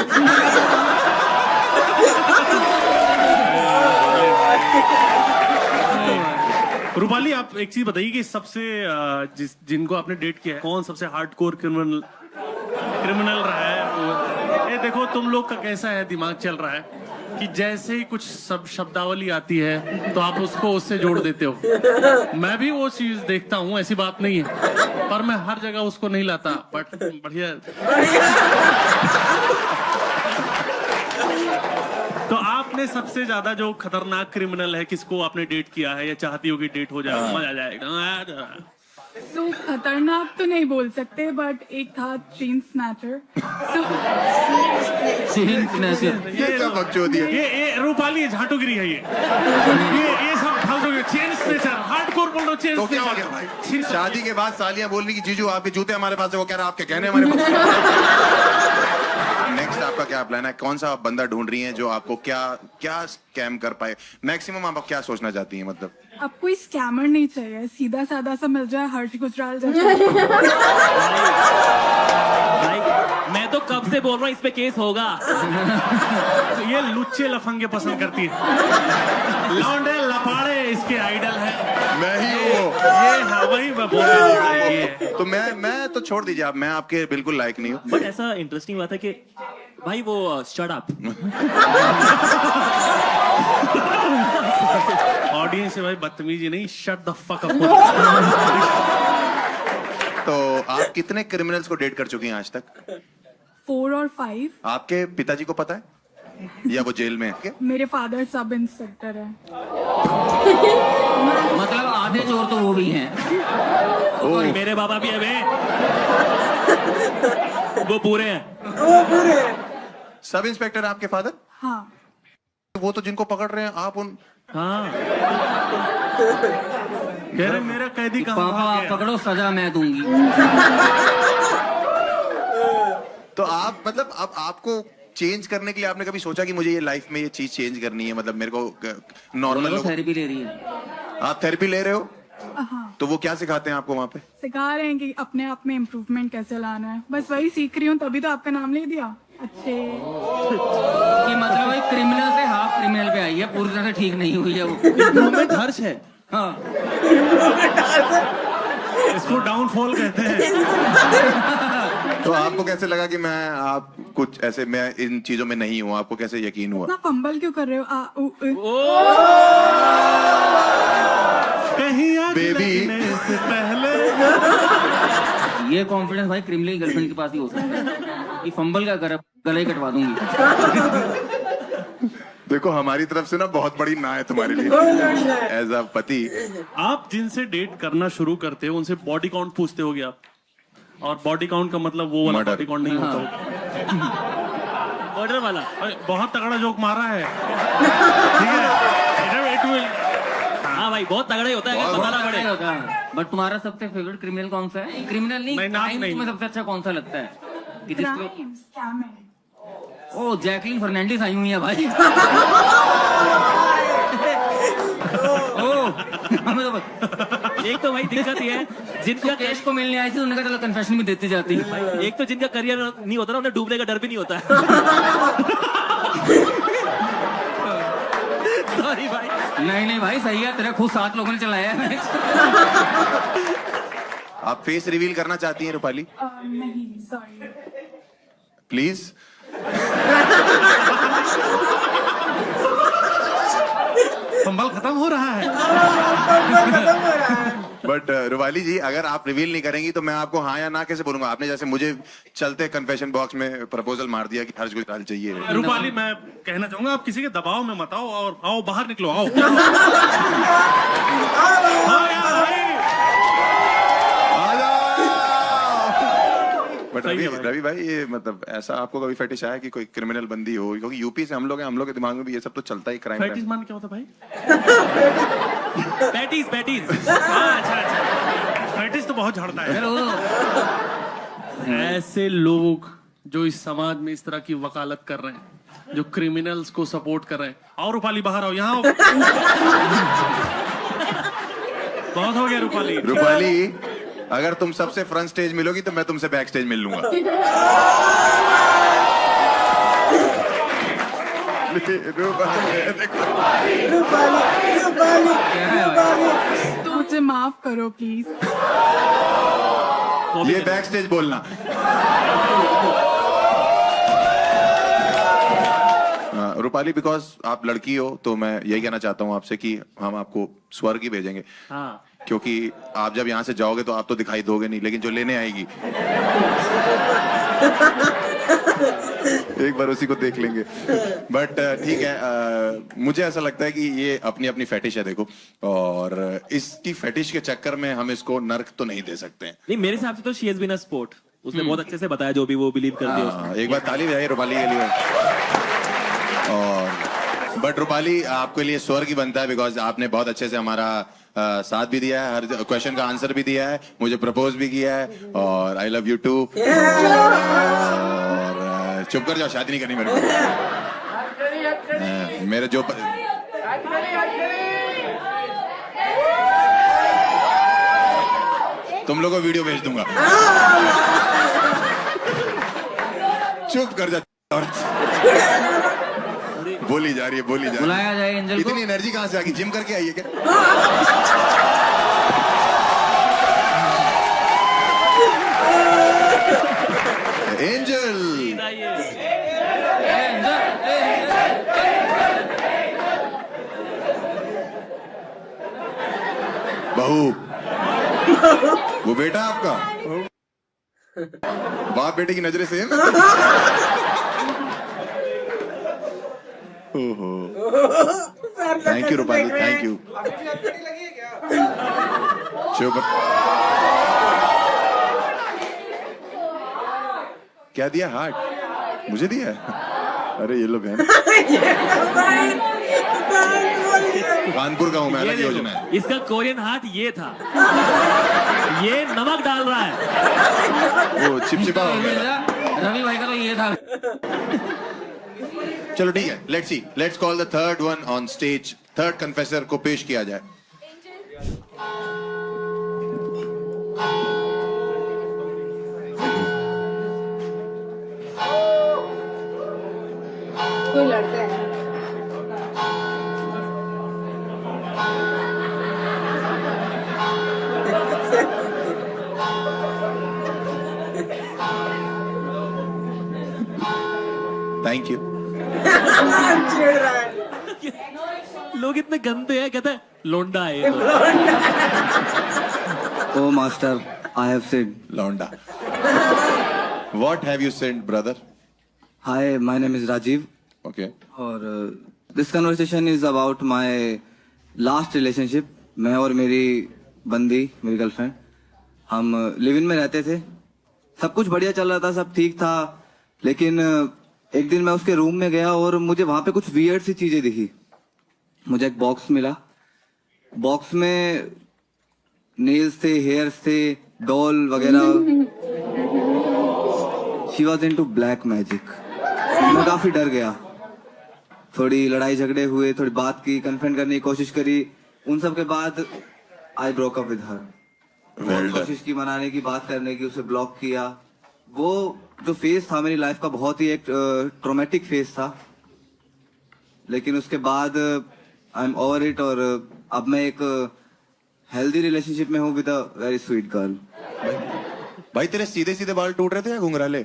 रूपाली, आप एक चीज बताइए कि सबसे जिनको आपने डेट किया है, कौन सबसे हार्डकोर क्रिमिनल रहा है? ये देखो तुम लोग का कैसा है दिमाग चल रहा है कि जैसे ही कुछ शब्दावली आती है तो आप उसको उससे जोड़ देते हो। मैं भी वो चीज देखता हूँ, ऐसी बात नहीं है, पर मैं हर जगह उसको नहीं लाता। बट बढ़िया। तो आपने सबसे ज्यादा जो खतरनाक क्रिमिनल है, किसको आपने डेट किया है या चाहती हो कि डेट हो जाए? मजा आ जाएगा। तो खतरनाक तो नहीं बोल सकते, बट एक था चेन स्नैचर। ये क्या बकचोदी है? ये रूपाली झाटुगिरी है ये सब फालतू। चेन स्नैचर हार्डकोर बोल रहे हो। चेन तो क्या हो गया भाई? शादी के बाद सालियां बोल रही कि जीजू आपके जूते हमारे पास है, वो कह रहा आपके गहने हमारे पास। नेक्स्ट आपका क्या प्लान है? कौन सा आप बंदा ढूंढ रही हैं जो आपको क्या स्कैम कर पाए? मैक्सिमम आप क्या सोचना चाहती हैं? मतलब अब कोई स्कैमर नहीं चाहिए, सीधा साधा सा मिल जाए, हर्ष गुजराल जैसा। भाई मैं तो कब से बोल रहा हूँ इस पे केस होगा। ये लुच्चे लफंगे पसंद करती है, लौंडे लपाड़े इसके आइडल है। मैं ही हूँ ये। हाँ वही मैं बोल रहा हूँ। तो मैं तो छोड़ दीजिए आप, मैं आपके बिल्कुल लायक नहीं हूँ। बट ऐसा इंटरेस्टिंग बात है कि भाई वो शट अप। ऑडियंस से भाई बदतमीजी नहीं, शट द फक अप। तो आप कितने क्रिमिनल्स को डेट कर चुकी हैं आज तक? 4 और 5। आपके पिताजी को पता है या वो जेल में है? मेरे फादर सब इंस्पेक्टर है। मतलब आधे चोर तो वो भी हैं। और मेरे बाबा भी है बे। वो पूरे हैं। सब इंस्पेक्टर आपके फादर? हाँ। वो तो जिनको पकड़ रहे हैं आप उन। हाँ कह रहे मेरा कैदी कहाँ? पापा आप पकड़ो, सजा मैं दूंगी। तो आप मतलब अब आपको चेंज करने के लिए आपने कभी सोचा कि मुझे ये लाइफ में ये चीज चेंज करनी है? मतलब मेरे को नॉर्मल थेरेपी ले रही है। आप थेरेपी ले रहे हो? हाँ। तो वो क्या सिखाते हैं आपको वहाँ पे? सिखा रहे हैं कि अपने आप में इम्प्रूवमेंट कैसे लाना है, बस वही सीख रही हूँ, तभी तो आपका नाम ले दिया। अच्छे कि मतलब भाई क्रिमिनल से हाफ क्रिमिनल पे आई है, पूरी तरह से ठीक नहीं हुई है वो। इम्प्रूवमेंट हर्ष है। हाँ इसको डाउनफॉल कहते हैं। तो आपको कैसे लगा कि आप कुछ ऐसे, मैं इन चीजों में नहीं हूँ? आपको कैसे यकीन हुआ? इतना फंबल क्यों कर रहे हो? कहीं बेबी से पहले ये कॉन्फिडेंस भाई क्रिमिनल की गर्लफ्रेंड के पास ही हो सकता है कि फंबल का गला ही कटवा दूंगी। देखो हमारी तरफ से ना बहुत बड़ी ना है तुम्हारे लिए एज अ पति। आप जिनसे डेट करना शुरू करते हो उनसे बॉडी काउंट पूछते होगे आप, और बॉडी काउंट का मतलब वो वाला बॉडी काउंट नहीं होता। मर्डर वाला बहुत तगड़ा जोक मारा है, ठीक है? हाँ भाई बहुत तगड़ा ही होता है, बताना पड़ेगा। बट तुम्हारा सबसे फेवरेट क्रिमिनल कौन सा है? क्रिमिनल नहीं, क्राइम तुम्हें सबसे अच्छा कौन सा लगता है? कि जिसमें ओ जैकलिन फर्नांडिस आई हुई है भाई। एक तो भाई दिक्कत ये है, जिनका केस को मिलने आई थी उन्होंने कहा चलो कन्फेशन में देती जाती है। एक तो जिनका करियर नहीं होता ना, उन्हें डूबने का डर भी नहीं होता है। सॉरी भाई। नहीं भाई सही है, तेरा खुद 7 लोगों ने चलाया है। आप फेस रिवील करना चाहती हैं रूपाली? नहीं सॉरी प्लीज। फंबल खत्म हो रहा है। बट रूपाली जी, अगर आप रिवील नहीं करेंगी तो मैं आपको हाँ या ना कैसे बोलूंगा? आपने जैसे मुझे चलते कन्फेशन बॉक्स में प्रपोजल मार दिया कि हर्ष गुजराल चाहिए। रूपाली, मैं कहना चाहूंगा आप किसी के दबाव में मत आओ और आओ बाहर निकलो, आओ। बट रवि भाई, ये मतलब ऐसा आपको कभी फेटिश आया कि कोई क्रिमिनल बंदी हो? क्योंकि यूपी से हम लोग हैं, हम लोग के दिमाग में भी ये सब तो चलता ही क्राइम। फेटिश मान क्या होता भाई? पैटीज। अच्छा। फेटिश तो बहुत झड़ता है। ऐसे लोग जो इस समाज में इस तरह की वकालत कर रहे हैं, जो क्रिमिनल्स को सपोर्ट कर रहे हैं, और रूपाली बाहर आओ, यहाँ आओ। बहुत हो गया रूपाली। रूपाली, अगर तुम सबसे फ्रंट स्टेज मिलोगी तो मैं तुमसे बैक स्टेज मिल लूंगा। तो मुझे माफ करो प्लीज। ये बैक स्टेज बोलना। रूपाली, बिकॉज आप लड़की हो तो मैं यही कहना चाहता हूँ आपसे कि हम आपको स्वर्ग ही भेजेंगे। हाँ। क्योंकि आप जब यहाँ से जाओगे तो आप तो दिखाई दोगे नहीं, लेकिन जो लेने आएगी एक बार उसी को देख लेंगे। बट ठीक है, मुझे ऐसा लगता है कि ये अपनी अपनी फेटिश है, देखो, और इसकी फेटिश के चक्कर में हम इसको नर्क तो नहीं दे सकते हैं। नहीं, मेरे हिसाब से तो she has been a sport. उसने बहुत अच्छे से बताया जो भी वो बिलीव करती है उसमें। एक बार ताली बजाइए रूपाली के लिए। और बट रूपाली, आपके लिए स्वर्ग ही बनता है, बिकॉज आपने बहुत अच्छे से हमारा साथ भी दिया है, हर क्वेश्चन का आंसर भी दिया है, मुझे प्रपोज भी किया है, और आई लव यू टू। और चुप कर जाओ, शादी नहीं करनी मेरे को। मेरे जो तुम लोगों को वीडियो भेज दूंगा। चुप कर जा। बोली जा रही है। बुलाया जाए एंजल को। इतनी एनर्जी कहाँ से आ गई? जिम करके आई है क्या? एंजल, बहू, वो बेटा आपका? बाप बेटे की नजरें सेम? ओहो, thank you Rupali, thank you. चुप। क्या दिया? हार्ट मुझे दिया? अरे ये लो बहन, कानपुर का हूँ मैं, अलग योजना है। इसका कोरियन हार्ट ये था। ये नमक डाल रहा है। वो चिपचिपा हो गया। रवि भाई का तो ये था। चलो ठीक है, let's see, let's call the third one on stage. Third confessor को पेश किया जाए। कोई लड़का है? Thank you. लोग इतने गंदे हैं, कहते हैं लोंडा है ये तो। Oh master, I have said. Londa. What have you sent, brother? Hi, my name is Rajiv. Okay. और this conversation is about my last relationship. मैं और मेरी बंदी, मेरी गर्लफ्रेंड, हम लिव इन में रहते थे। सब कुछ बढ़िया चल रहा था, सब ठीक था। लेकिन एक दिन मैं उसके रूम में गया और मुझे वहां पे कुछ वियर्ड सी चीजें दिखी। मुझे एक बॉक्स मिला। बॉक्स में नेल्स थे, हेयर्स थे, डॉल वगैरह। She was into black magic. मैं काफी डर गया। थोड़ी लड़ाई झगड़े हुए, थोड़ी बात की, कन्फ्रंट करने की कोशिश करी। उन सब के बाद I broke up with her. कोशिश की मनाने की, बात करने की, उसे ब्लॉक किया। वो जो फेज था मेरी लाइफ का बहुत ही एक ट्रोमेटिक फेज था। लेकिन उसके बाद आई एम ओवर इट और अब मैं एक हेल्दी रिलेशनशिप में हूँ with a very sweet girl. भाई तेरे सीधे सीधे बाल टूट रहे थे या घुंघराले?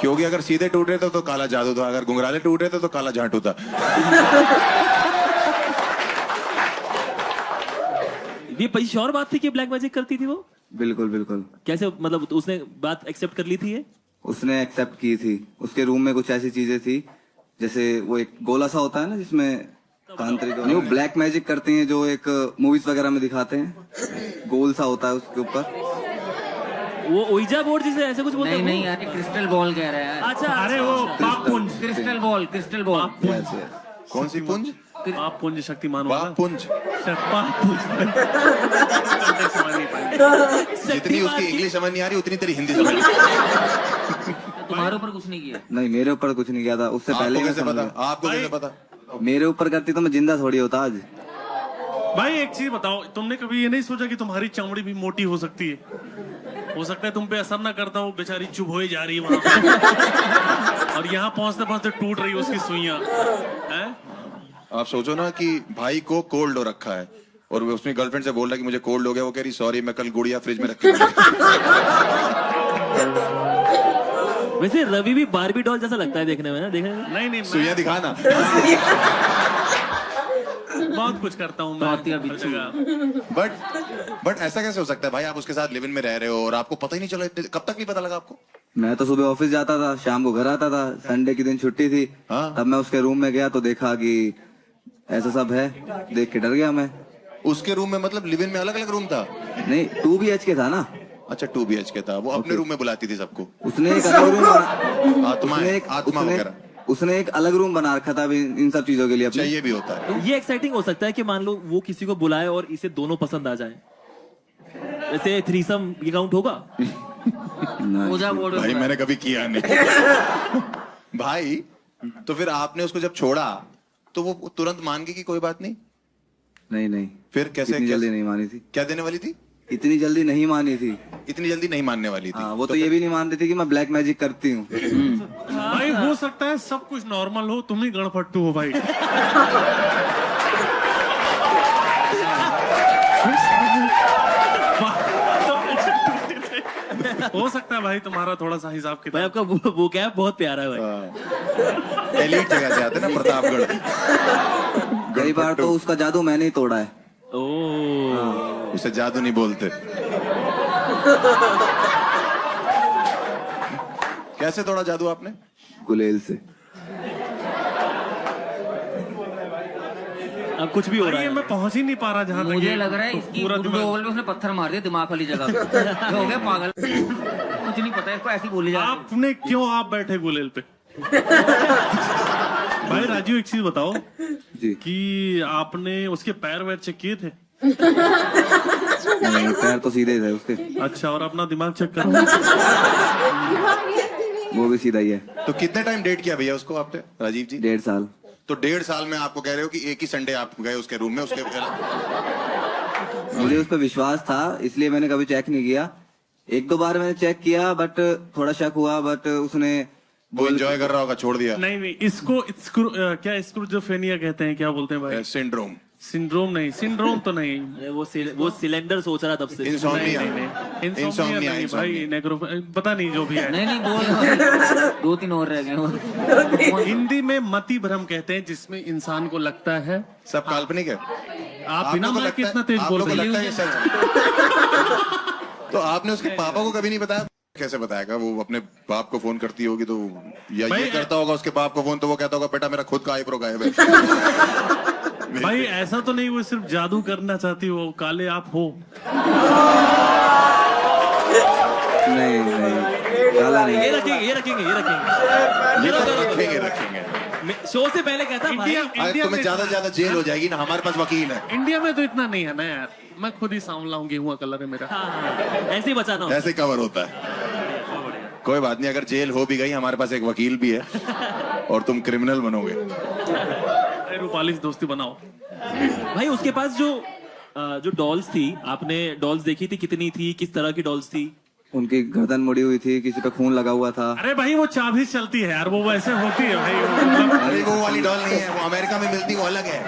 क्योंकि अगर सीधे टूट रहे थे तो काला जादू था, अगर घुंघराले टूट रहे थे तो काला झांटू था। ये पहली श्योर बात थी कि ब्लैक मैजिक करती थी वो? बिल्कुल बिल्कुल। कैसे, मतलब उसने बात एक्सेप्ट कर ली थी ये? उसने एक्सेप्ट की थी। उसके रूम में कुछ ऐसी चीजें थी, जैसे वो एक गोला सा होता है ना जिसमें तांत्रिक, नहीं वो ब्लैक मैजिक करते हैं जो एक मूवीज वगैरह में दिखाते हैं, गोल सा होता है उसके ऊपर। वो ओइजा बोर्ड जिसे ऐसे कुछ बोलते हैं? नहीं यार, क्रिस्टल बॉल कह रहा है। अच्छा, अरे वो पाप पुंज, क्रिस्टल बॉल, क्रिस्टल बॉल। कौन सी पुंज? पाप पुंज शक्तिमान पाप पुंज। पाप पुंज। जितनी उसकी इंग्लिश समझ नहीं आ रही उतनी तेरी हिंदी समझ नहीं आ रही। तुम्हारे ऊपर कुछ नहीं किया? नहीं, मेरे ऊपर कुछ नहीं किया था। उससे पहले कैसे पता? आपको कैसे पता? मेरे ऊपर करती तो मैं जिंदा थोड़ी होता आज। भाई एक चीज बताओ, तुमने कभी ये नहीं सोचा कि तुम्हारी चमड़ी भी मोटी हो सकती है? हो सकता है तुम पे असर ना करता हो, बेचारी चुभ हो जा रही है वहां पे। और यहाँ पहुंचते पहुंचते टूट रही है उसकी सुइयां। आप सोचो ना कि भाई को कोल्ड हो रखा है और वो उसने गर्लफ्रेंड से बोल रहा है कि मुझे कोल्ड हो गया, वो कह रही सॉरी मैं कल गुड़िया फ्रिज में रखी। वैसे रवि भी बारबी डॉल जैसा लगता है देखने में ना? देखने में नहीं सुइयां दिखाना। बहुत कुछ करता हूँ मैं। बट ऐसा कैसे हो सकता है भाई? आप उसके साथ लिव इन में रह रहे हो और आपको पता ही नहीं चला? कब तक नहीं पता लगा आपको? मैं तो सुबह ऑफिस जाता था, शाम को घर आता था। संडे के दिन छुट्टी थी। तब मैं उसके रूम में गया तो देखा कि ऐसा सब है। देख के डर गया मैं। उसके रूम में मतलब लिव इन में अलग अलग रूम था? नहीं, 2 BHK था ना। अच्छा 2 BHK था। वो अपने रूम में बुलाती थी सबको? उसने एक अलग रूम आत्मा वगैरह उसने एक अलग रूम बना रखा था इन सब चीजों के लिए। अच्छा ये भी होता है। ये एक्साइटिंग हो सकता है कि मान लो वो किसी को बुलाए और इसे दोनों पसंद आ जाए। वैसे थ्रीसम ये काउंट होगा? भाई मैंने कभी किया नहीं। भाई तो फिर आपने उसको जब छोड़ा तो वो तुरंत मान गई कि कोई बात नहीं? नहीं। फिर कैसे? इतनी जल्दी नहीं मानी थी। क्या देने वाली थी? इतनी जल्दी नहीं मानी थी। इतनी जल्दी नहीं मानने वाली थी? वो तो ये भी नहीं मानती थी कि मैं ब्लैक मैजिक करती हूँ। भाई हो सकता है सब कुछ नॉर्मल हो, तुम ही गणपट्टू हो भाई। हो सकता है भाई तुम्हारा थोड़ा सा हिसाब किताब। भाई आपका वो कैप बहुत प्यारा है भाई। एलीट जगह से आते ना, प्रतापगढ़। कई बार तो उसका जादू मैंने ही तोड़ा है। उसे जादू नहीं बोलते। कैसे तोड़ा जादू आपने? गुलेल से। अब कुछ भी हो रहा है। मैं पहुंच ही नहीं पा रहा जहाँ मुझे लग रहा है इसकी गुडडोगल में उसने पत्थर मार दिया दिमाग वाली जगह पे। हो गया पागल। कुछ नहीं पता इसको, ऐसी बोली जाती है। आपने क्यों आप बैठे गुलेल पे? भाई राजू एक चीज बताओ जी, कि आपने उसके पैर वैर चेक किए थे? नहीं, पैर तो सीधे थे उसके। अच्छा, और अपना दिमाग चेक करो। वो भी सीधा ही है। तो कितने टाइम डेट किया भैया उसको आपने, राजीव जी? 1.5 साल। तो 1.5 साल में आपको कह रहे हो कि एक ही संडे आप गए उसके रूम में? उसके मुझे उस पर विश्वास था इसलिए मैंने कभी चेक नहीं किया। 1-2 बार मैंने चेक किया बट थोड़ा शक हुआ, बट उसने वो एंजॉय कर रहा होगा, छोड़ दिया। नहीं इसको क्या स्क्रूजोफेनिया कहते हैं, क्या बोलते हैं भाई? सिंड्रोम। सिंड्रोम नहीं, सिंड्रोम तो नहीं। वो सिलेंडर सोच रहा तब से। इंसोम्निया नहीं भाई, पता नहीं जो भी है। नहीं बोल 2-3 और रह गए। हिंदी में मति भ्रम कहते हैं, जिसमें इंसान को लगता है सब काल्पनिक है। आप बिना माइक कितना तेज बोल रहे हैं? तो आपने उसके पापा को कभी नहीं बताया? कैसे बताएगा? वो अपने बाप को फोन करती होगी तो, या ये करता होगा उसके बाप को फोन, तो वो कहता होगा बेटा मेरा खुद का आईब्रो गायब है। भाई ऐसा तो नहीं वो सिर्फ जादू करना चाहती हो, काले आप हो? नहीं काला नहीं। ये रखेंगे। शो से पहले कहता तुम्हें ज्यादा ज्यादा जेल हो जाएगी ना, हमारे पास वकील है। इंडिया में तो इतना नहीं है ना यार, मैं खुद ही सांवला हूँ, गेहुआ कलर है मेरा। ऐसे ही बचाना, ऐसे कवर होता है। कोई बात नहीं, अगर जेल हो भी गई हमारे पास एक वकील भी है और तुम क्रिमिनल बनोगे। रूपाली से दोस्ती बनाओ। भाई उसके पास जो डॉल्स थी, आपने डॉल्स देखी थी? कितनी थी, किस तरह की डॉल्स थी? उनकी गर्दन मुड़ी हुई थी, किसी पे खून लगा हुआ था। अरे भाई वो चाबी चलती है यार, वो वैसे होती है भाई। अरे वो वाली डॉल नहीं है, वो अमेरिका में मिलती, वो अलग है।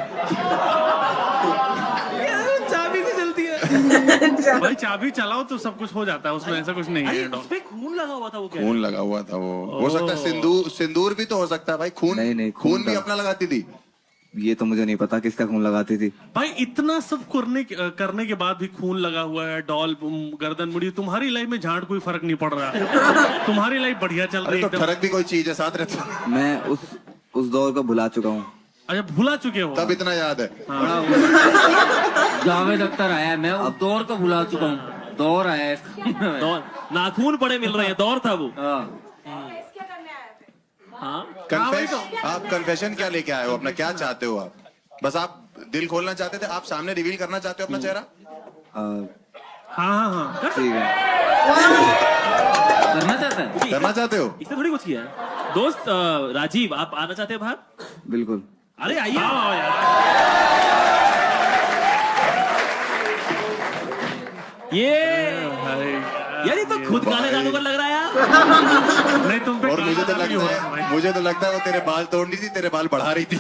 चाबी से चलती है। भाई चाबी चलाओ तो सब कुछ हो जाता है उसमें, ऐसा कुछ नहीं है। उसपे खून लगा हुआ था। वो खून लगा हुआ था वो हो सकता है सिंदूर भी तो हो सकता है भाई। खून भी अपना लगाती थी। ये तो मुझे नहीं पता किसका खून लगाती थी। भाई इतना सब करने के बाद भी खून लगा हुआ है, डॉल गर्दन मुड़ी, तुम्हारी लाइफ में झाड़ कोई फर्क नहीं पड़ रहा। तुम्हारी लाइफ बढ़िया चल रही है। तो फर्क भी कोई चीज है साथ रहते। मैं उस दौर को भुला चुका हूँ। अच्छा भुला चुके हो? तब इतना याद है। जावेद अख्तर आया, मैं उस दौर को भुला चुका हूँ। दौर आया है। दौर नाखून पड़े मिल रहे हैं, दौर था वो। हाँ आप कन्फेशन क्या लेके आए हो अपना, क्या चाहते हो आप? बस आप दिल खोलना चाहते थे, आप सामने रिवील करना चाहते हो अपना चेहरा? हाँ ठीक है। करना चाहते हो? इसने थोड़ी कुछ किया है। दोस्त राजीव, आप आना चाहते हैं बाहर? बिल्कुल। अरे आइए। यार ये तो खुद गाने गाने पर लग रहा है यार। नहीं तुम पे और मुझे तो लगता है वो तेरे बाल तोड़ रही थी, तेरे बाल बढ़ा रही थी।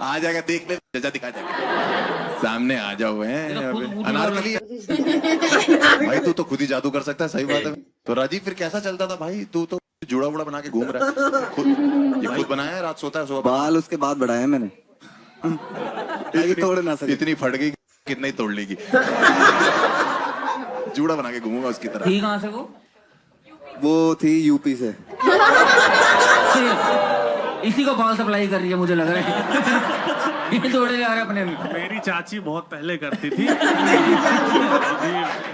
आ जाएगा, देख ले, जजा दिखा जाएगा। सामने आ जाओ अनारकली। भाई तू तो खुद ही जादू कर सकता है, सही बात है। तो राजीव फिर कैसा चलता था भाई? तू तो जुड़ा बुड़ा बना के घूम रहा है, खुद बनाया है, रात सोता है सुबह। बाल उसके बाद बढ़ाए मैंने। तोड़ ना सके। इतनी फट गई कितना ही तोड़ लेगी। जूड़ा बना के घूमूंगा उसकी तरह। ठीक, कहाँ से वो थी यूपी से। इसी को बाल सप्लाई कर रही है मुझे लग रहा है। ये जोड़े जा रहे अपने में। मेरी चाची बहुत पहले करती थी।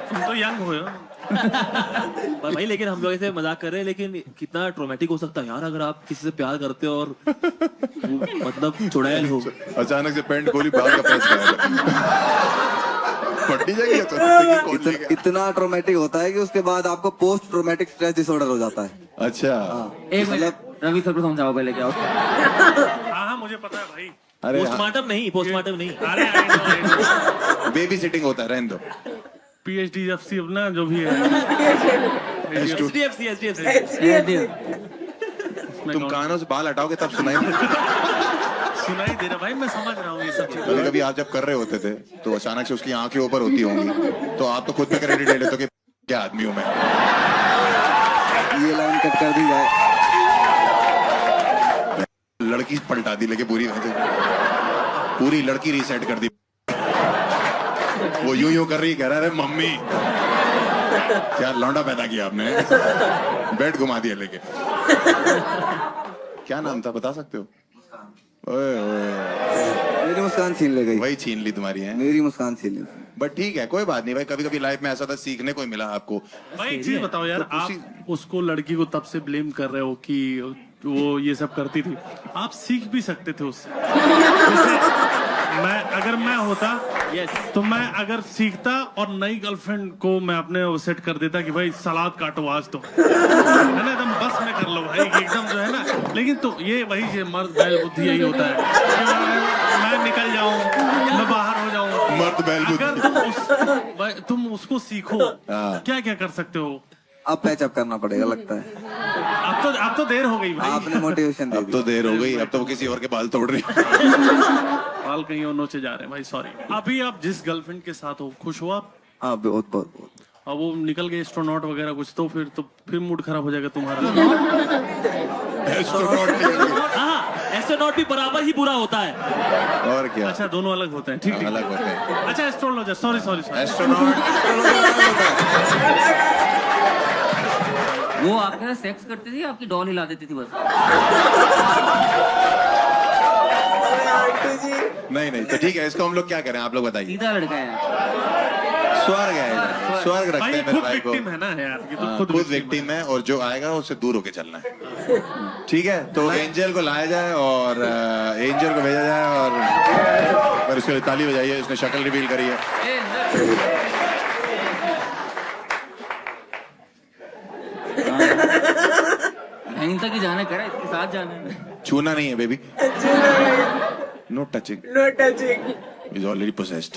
तुम तो यंग हो भाई, लेकिन हम लोग ऐसे मजाक कर रहे हैं, लेकिन कितना ट्रोमेटिक हो सकता है यार अगर आप किसी से प्यार करते हो और मतलब चुड़ैल हो, अचानक से पैंट खोली, बाल का प्रेस किया। फट जाएगी तो इतना ट्रोमेटिक होता है कि उसके बाद आपको पोस्ट ट्रोमेटिक स्ट्रेस डिसऑर्डर हो जाता है। अच्छा। एक मतलब रवि सर को समझाओ पहले क्या होता है। हाँ मुझे पता है भाई। अरे पोस्टमार्टम नहीं। अरे बेबी सिटिंग होता है, रहने दो। PhD अपना जो भी है। SDFC। तुम कानों से बाल हटाओगे तब सुनाई दे रहा भाई, मैं समझ रहा हूँ ये सब चीजें। कभी कभी आप जब कर रहे होते थे तो अचानक से उसकी आंखें ऊपर होती होंगी, तो आप तो खुद पे क्रेडिट ले लेते हो कि क्या आदमी हूँ मैं। ये लाइन कट कर दी जाए। लड़की पलटा दी, लेके पूरी लड़की रीसेट कर दी। वो यूं कर रही, कह रहा है मम्मी क्या लौंडा पैदा किया आपने, बेड घुमा दिया लेके। क्या नाम था, बता सकते हो? मेरी मुस्कान छीन ले गई। वही छीन ली तुम्हारी है। मेरी मुस्कान छीन ली। बट ठीक है, कोई बात नहीं भाई, कभी कभी लाइफ में ऐसा था, सीखने को मिला आपको। भाई एक चीज बताओ यार, तो आप उसको लड़की को तब से ब्लेम कर रहे हो कि वो ये सब करती थी, आप सीख भी सकते थे उससे। अगर मैं होता तो मैं अगर सीखता और नई गर्लफ्रेंड को मैं अपने सेट कर देता कि भाई सलाद काटो आज तो, है ना, एकदम बस में कर लो भाई, एकदम जो है ना। लेकिन तो ये वही मर्द बैल बुद्धि यही होता है, मैं निकल जाऊं, मैं बाहर हो जाऊं। मर्द बैल बुद्धि। अगर तुम उसको सीखो, क्या क्या कर सकते हो? अब पैचअप करना पड़ेगा लगता है। अब तो देर हो गई भाई। आपने मोटिवेशन दे दी। अब तो देर हो गई, अब तो वो किसी और के बाल तोड़ रही। बाल कहीं और नोचे जा रहे हैं भाई, सॉरी। अभी आप जिस गर्लफ्रेंड के साथ हो, खुश हो आप? हाँ बहुत बहुत बहुत। अब वो निकल गए एस्ट्रोनॉट वगैरह कुछ, तो फिर मूड खराब हो जाएगा तुम्हारा। एस्ट्रोनॉट भी बराबर ही बुरा होता है। और क्या? अच्छा दोनों अलग होते हैं, ठीक अलग होते हैं। अच्छा एस्ट्रोलॉजर, सॉरी। एस्ट्रोनॉट वो आपके साथ सेक्स करती थी, आपकी डॉल हिला देती थी बस? नहीं तो ठीक है, इसको हम लोग क्या करें, आप लोग बताइए। सीधा लड़का है, स्वर्ग रखते हैं मेरे भाई को। है ना यार, ये तो खुद विक्टिम है, और जो आएगा उससे दूर होके चलना है। ठीक है, तो एंजल को लाया जाए और एंजल को भेजा जाए, और उसके लिए ताली बजाइए, उसने शक्ल रिवील करी है। यहीं तक ही जाना करा, इसके साथ जाना है। छूना नहीं है baby, no touching, is already possessed.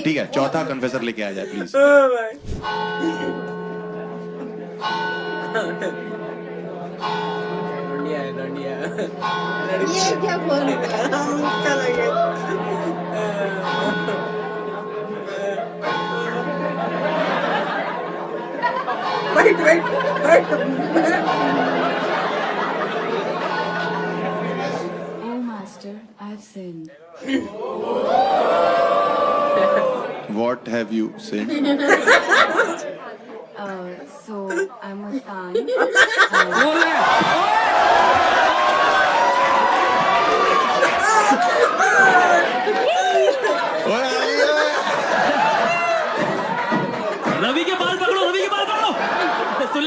ठीक है, चौथा कन्फेसर लेके आ जाए प्लीज। ये क्या बोल रहा है? What have you said? So I'm a fan. Ravi के बाल पकड़ो, रवि के बाल पकड़ो। सुन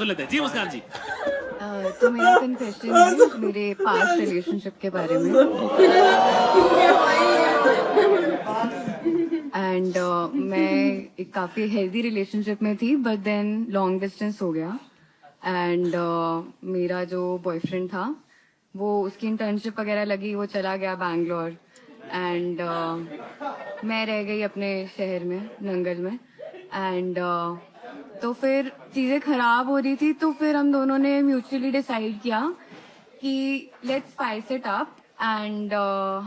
लेते जी मुस्कान जी। तो मेरा कन्फेशन है मेरे पास्ट रिलेशनशिप के बारे में। एंड मैं एक काफी हेल्दी रिलेशनशिप में थी, बट देन लॉन्ग डिस्टेंस हो गया। एंड मेरा जो बॉयफ्रेंड था वो उसकी इंटर्नशिप वगैरह लगी, वो चला गया बैंगलोर। एंड मैं रह गई अपने शहर में, नंगल में। एंड तो फिर चीज़ें खराब हो रही थी, तो फिर हम दोनों ने म्यूचुअली डिसाइड किया कि let's spice it up and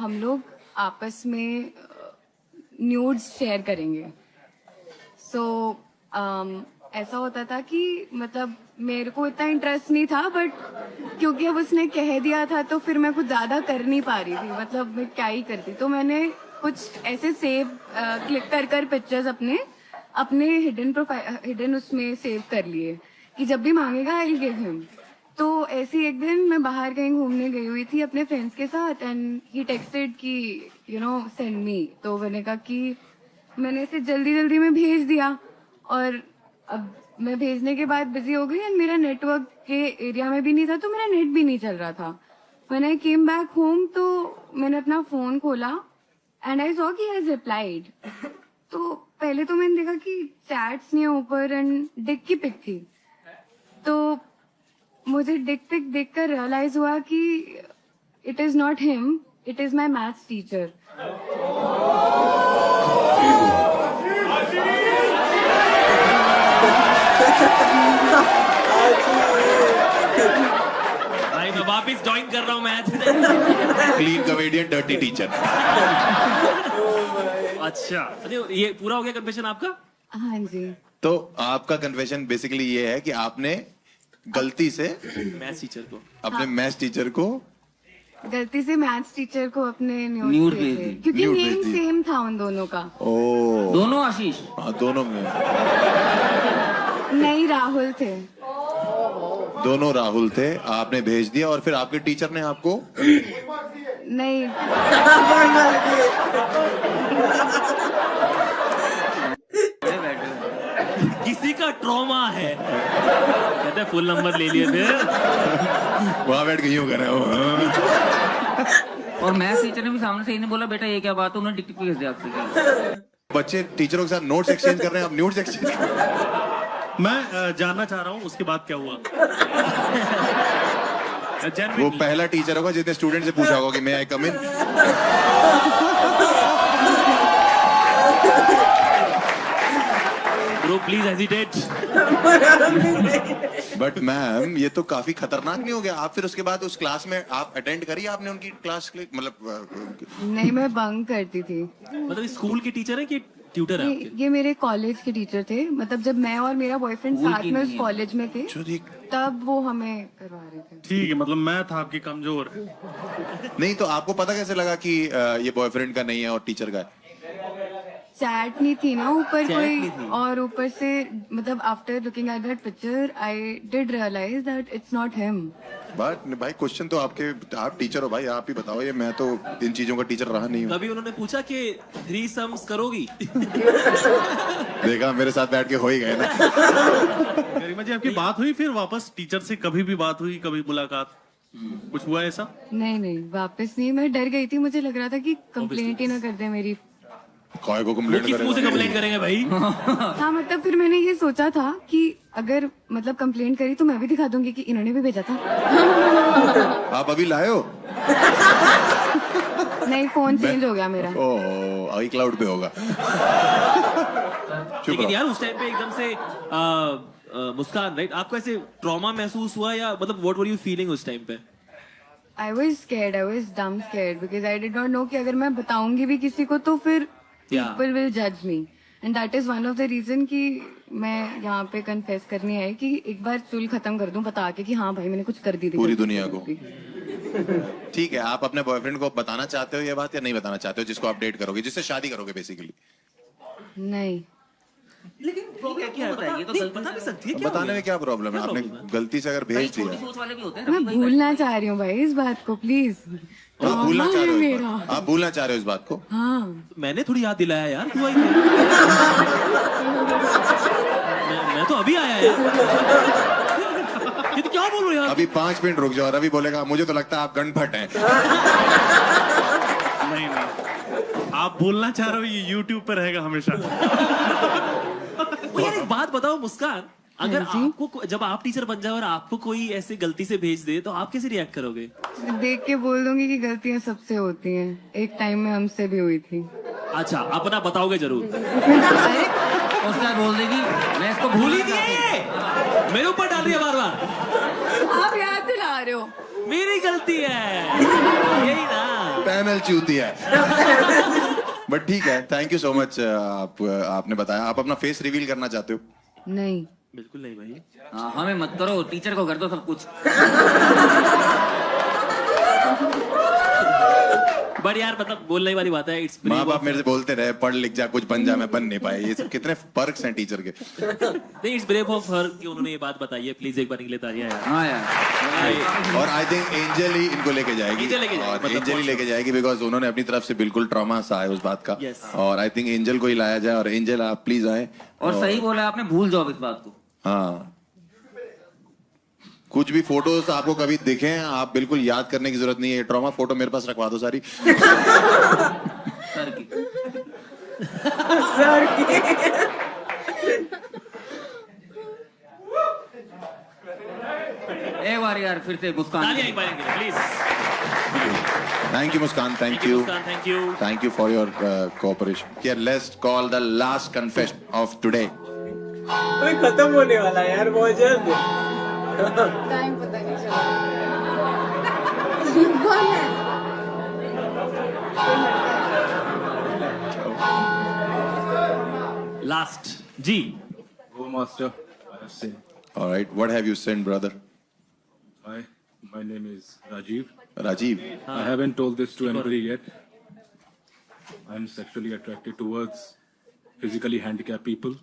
हम लोग आपस में न्यूड्स शेयर करेंगे। सो ऐसा होता था कि मतलब मेरे को इतना इंटरेस्ट नहीं था, बट क्योंकि अब उसने कह दिया था तो फिर मैं कुछ ज़्यादा कर नहीं पा रही थी, मतलब मैं क्या ही करती। तो मैंने कुछ ऐसे सेव क्लिक कर पिक्चर्स अपने हिडन उसमें सेव कर लिए कि जब भी मांगेगा आई विल गिव हिम। तो ऐसे एक दिन मैं बाहर कहीं घूमने गई हुई थी अपने फ्रेंड्स के साथ, एंड ही टेक्स्टेड कि यू नो सेंड मी। तो मैंने कहा कि मैंने इसे जल्दी में भेज दिया, और अब मैं भेजने के बाद बिजी हो गई एंड मेरा नेटवर्क के एरिया में भी नहीं था, तो मेरा नेट भी नहीं चल रहा था। When I came back home तो मैंने अपना फोन खोला एंड आई सॉ कि हैज रिप्लाइड। तो पहले तो मैंने देखा कि चैट्स नहीं है ऊपर एंड डिक की पिक थी। तो मुझे डिक पिक देखकर रियलाइज हुआ कि it is not him, it is my maths teacher. भाई मैं वापस ज्वाइन कर रहा हूँ math. Clean comedian dirty teacher. अच्छा, ये पूरा हो गया कन्फेशन आपका? हाँ जी। तो आपका कन्फेशन बेसिकली ये है कि आपने गलती से मैथ्स टीचर को अपने मैथ्स टीचर को मैथ्स टीचर को अपने न्यूड भेज दिए, क्योंकि नेम सेम था उन दोनों का। ओ दोनों आशीष? हाँ दोनों में। नहीं, राहुल थे। दोनों राहुल थे। आपने भेज दिया और फिर आपके टीचर ने आपको नहीं किसी का ट्रॉमा है, कहते फुल नंबर ले लिए थे, वहां बैठ के यूं कर रहे हो। और मैथ्स टीचर ने भी सामने से इन्हें बोला बेटा ये क्या बात है, उन्होंने टिक भेज दिया आपसे। बच्चे टीचरों के साथ नोट्स एक्सचेंज कर रहे हैं, आप न्यूड्स एक्सचेंज कर रहे हैं। मैं जानना चाह रहा हूँ उसके बाद क्या हुआ। वो पहला टीचर होगा जिसने स्टूडेंट से पूछा होगा कि मैं I come in. Bro please hesitate. But ma'am ये तो काफी खतरनाक नहीं हो गया? आप फिर उसके बाद उस क्लास में आप अटेंड करी आपने उनकी क्लास, मतलब नहीं, मैं बंक करती थी। मतलब स्कूल के टीचर है कि ट्यूटर है आपके? ये मेरे कॉलेज के टीचर थे, मतलब जब मैं और मेरा बॉयफ्रेंड साथ में उस कॉलेज में थे तब वो हमें करवा रहे थे। ठीक है, मतलब मैं था आपकी कमजोर। नहीं तो आपको पता कैसे लगा कि ये बॉयफ्रेंड का नहीं है और टीचर का है? चैट नहीं थी ना ऊपर कोई, और ऊपर से मतलब after looking at that picture I did realize that it's not him. But भाई क्वेश्चन तो आपके, आप टीचर हो भाई, आप ही बताओ। ये मैं तो इन चीजों का टीचर रहा नहीं हूँ। कभी उन्होंने पूछा कि 3 सम्स करोगी? देखा मेरे साथ बैठ के हो ही गए ना। गरिमा जी आपकी बात हुई फिर वापस टीचर से? कभी भी बात हुई, कभी मुलाकात, कुछ हुआ ऐसा? नहीं, वापस नहीं। मैं डर गई थी, मुझे लग रहा था कि कंप्लेंट ही ना कर दे मेरी। काय को कंप्लेंट किस मुंह से कंप्लेंट करेंगे भाई? हाँ, मतलब फिर मैंने ये सोचा था कि अगर मतलब कंप्लेंट करी तो मैं भी दिखा दूंगी कि इन्होंने भी भेजा था। आप अभी लाए हो? नहीं, फोन चेंज हो गया मेरा। ओह, आई क्लाउड पे होगा। लेकिन यार उस टाइम पे एकदम से मुस्कान, राइट, आपको ऐसे ट्रॉमा महसूस हुआ या मतलब व्हाट वर यू फीलिंग उस टाइम पे? I was scared, I was dumb scared because I did not know कि अगर मैं बताऊंगी भी किसी को तो फिर people will judge me, and that is one of the reason कि मैं यहाँ पे confess करने आई कि एक बार चुल खत्म कर दूं बता के कि हाँ भाई मैंने कुछ कर दी थी पूरी दुनिया को। ठीक है, आप अपने बॉयफ्रेंड को बताना चाहते हो ये बात या नहीं बताना चाहते हो, जिसको आप डेट करोगे, जिससे शादी करोगे बेसिकली? नहीं। लेकिन प्रॉब्लम क्या बताइए तो बता भी सकती है क्या बताने में क्या प्रॉब्लम है? आपने गलती से अगर भेज दिया, सोच वाले भी होते हैं। मैं भूलना चाह रही हूँ भाई इस बात को, प्लीज। आप भूलना चाह रहे हो इस मेरा। बात? आप भूलना चाह रहे हो इस बात को? हाँ, मैंने थोड़ी याद दिलाया यार, तू आई थी। मैं तो अभी आया यार। ये तो क्या बोल रहे हो यार? अभी 5 मिनट रुक जाओ, रवि बोलेगा मुझे तो लगता है आप गणभट हैं। नहीं, आप बोलना चाह रहे हो, ये YouTube पे रहेगा हमेशा। यार एक बात बताओ मुस्कान, अगर आपको जब आप टीचर बन जाए और आपको कोई ऐसे गलती से भेज दे तो आप कैसे रिएक्ट करोगे? देख के बोल दूंगी कि गलतियां सबसे होती हैं, एक टाइम में हमसे भी हुई थी। अच्छा, अपना बताओगे जरूर। उसका बोल देगी मैं इसको भूल ही दिया ये, मेरे ऊपर डाल रही है बार बार। आप याद दिला रहे हो, मेरी गलती है यही ना। पैनल चूती है। बट ठीक है, थैंक यू सो मच। आपने बताया। आप अपना फेस रिवील करना चाहते हो? नहीं, बिल्कुल नहीं भाई। हाँ, हमें मत करो, टीचर को कर दो सब कुछ। बट यार मतलब बोलने वाली बात है। इट्स माँ बाप मेरे से बोलते रहे पढ़ लिख जा, कुछ बन जा, मैं बन नहीं पाया। ये सब कितने पर्क्स हैं टीचर के। नहीं, इट्स ब्रेव ऑफ हर कि उन्होंने ये बात बताई है। प्लीज एक बार के लिए तालियां यार। हाँ यार। और आई थिंक एंजल ही इनको लेके जाएगी। और एंजल ही लेके जाएगी बिकॉज उन्होंने अपनी तरफ से बिल्कुल ट्रॉमा सा है उस बात का। और आई थिंक एंजल को ही लाया जाए। और एंजल आप प्लीज आए। और सही बोला आपने, भूल जाओ इस बात को। हाँ, कुछ भी फोटोज आपको कभी दिखे, आप बिल्कुल याद करने की जरूरत नहीं है। ट्रॉमा फोटो मेरे पास रखवा दो सारी। सर की। एक बार यार फिर से Muskan. Please. Thank you Muskan, thank you, thank you, thank you for your cooperation. Let's call the last confession of today. खत्म होने वाला है यार बहुत जल्द। टाइम पता नहीं चला। कौन है? लास्ट जी। Oh, Master, I have sinned. All right, what have you sinned, brother? Hi, my name is Rajiv. Rajiv. I haven't told this to anybody yet. I'm sexually attracted towards physically handicapped people.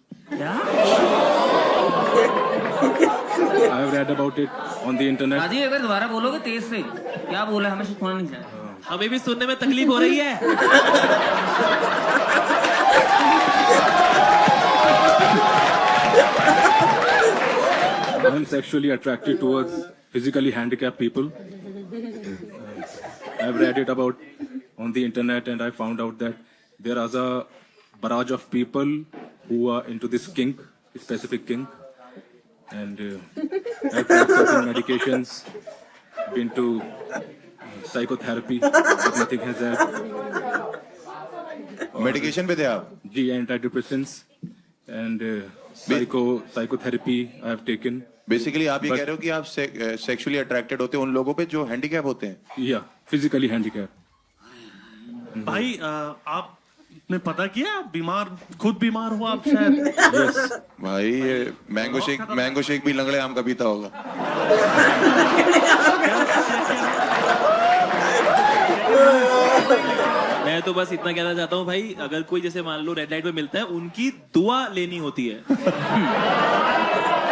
I have read about it on the internet. Rajiv, अगर दोबारा बोलोगे तेज से, क्या बोला हमें सुनना नहीं चाहिए। हमें भी सुनने में तकलीफ हो रही है। I'm sexually attracted towards physically handicapped people. I've read it about on the internet and I found out that there is a barrage of people who are into this kink, specific kink. And I've tried certain medications, been to psychotherapy, but nothing has helped. Medication पे थे आप? जी, antidepressants and psychotherapy I have taken. Basically आप ये कह रहे हो कि आप सेक्सुअली अट्रैक्टेड होते हो उन लोगों पे जो हैंडीकैप होते हैं? या फिजिकली हैंडीकैप। भाई आपने पता किया खुद बीमार हुआ आप शायद? yes. भाई ये मैंगो शेक भी लंगड़े आम का पीता होगा। मैं तो बस इतना कहना चाहता हूँ भाई, अगर कोई जैसे मान लो रेड लाइट पे मिलता है, उनकी दुआ लेनी होती है।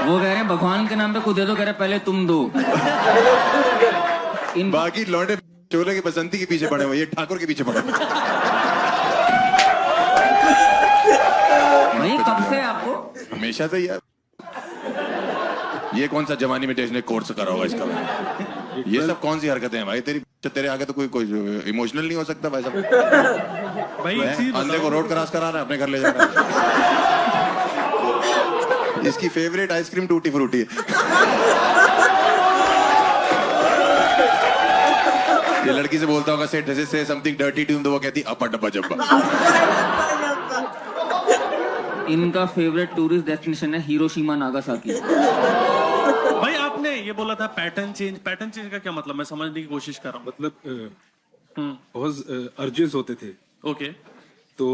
वो कह रहे हैं भगवान के नाम पे खुद दे दो, कह रहे पहले तुम दो। बाकी लौंडे चोले की बसंती के पीछे पड़े हुए, ये ठाकुर के पीछे पड़े। भाई कब से आपको? हमेशा से यार। ये कौन सा जवानी में टेस्ट ने कोर्स करा होगा इसका? ये सब कौन सी हरकतें हैं भाई? तेरे आगे तो कोई इमोशनल नहीं हो सकता भाई साहब। भाई अंधे को रोड क्रॉस करा रहा है, अपने घर ले जा रहा है। इसकी फेवरेट आइसक्रीम टूटी फ्रूटी है। ये लड़की से बोलता होगा से समथिंग डर्टी टू, तो वो कहती अपा डब्बा जब्बा। इनका फेवरेट टूरिस्ट डेस्टिनेशन है हिरोशिमा नागासाकी। भाई आपने ये बोला था पैटर्न चेंज का क्या मतलब? मैं समझने की कोशिश कर रहा हूँ। मतलब बहुत अर्जेस होते थे। ओके। तो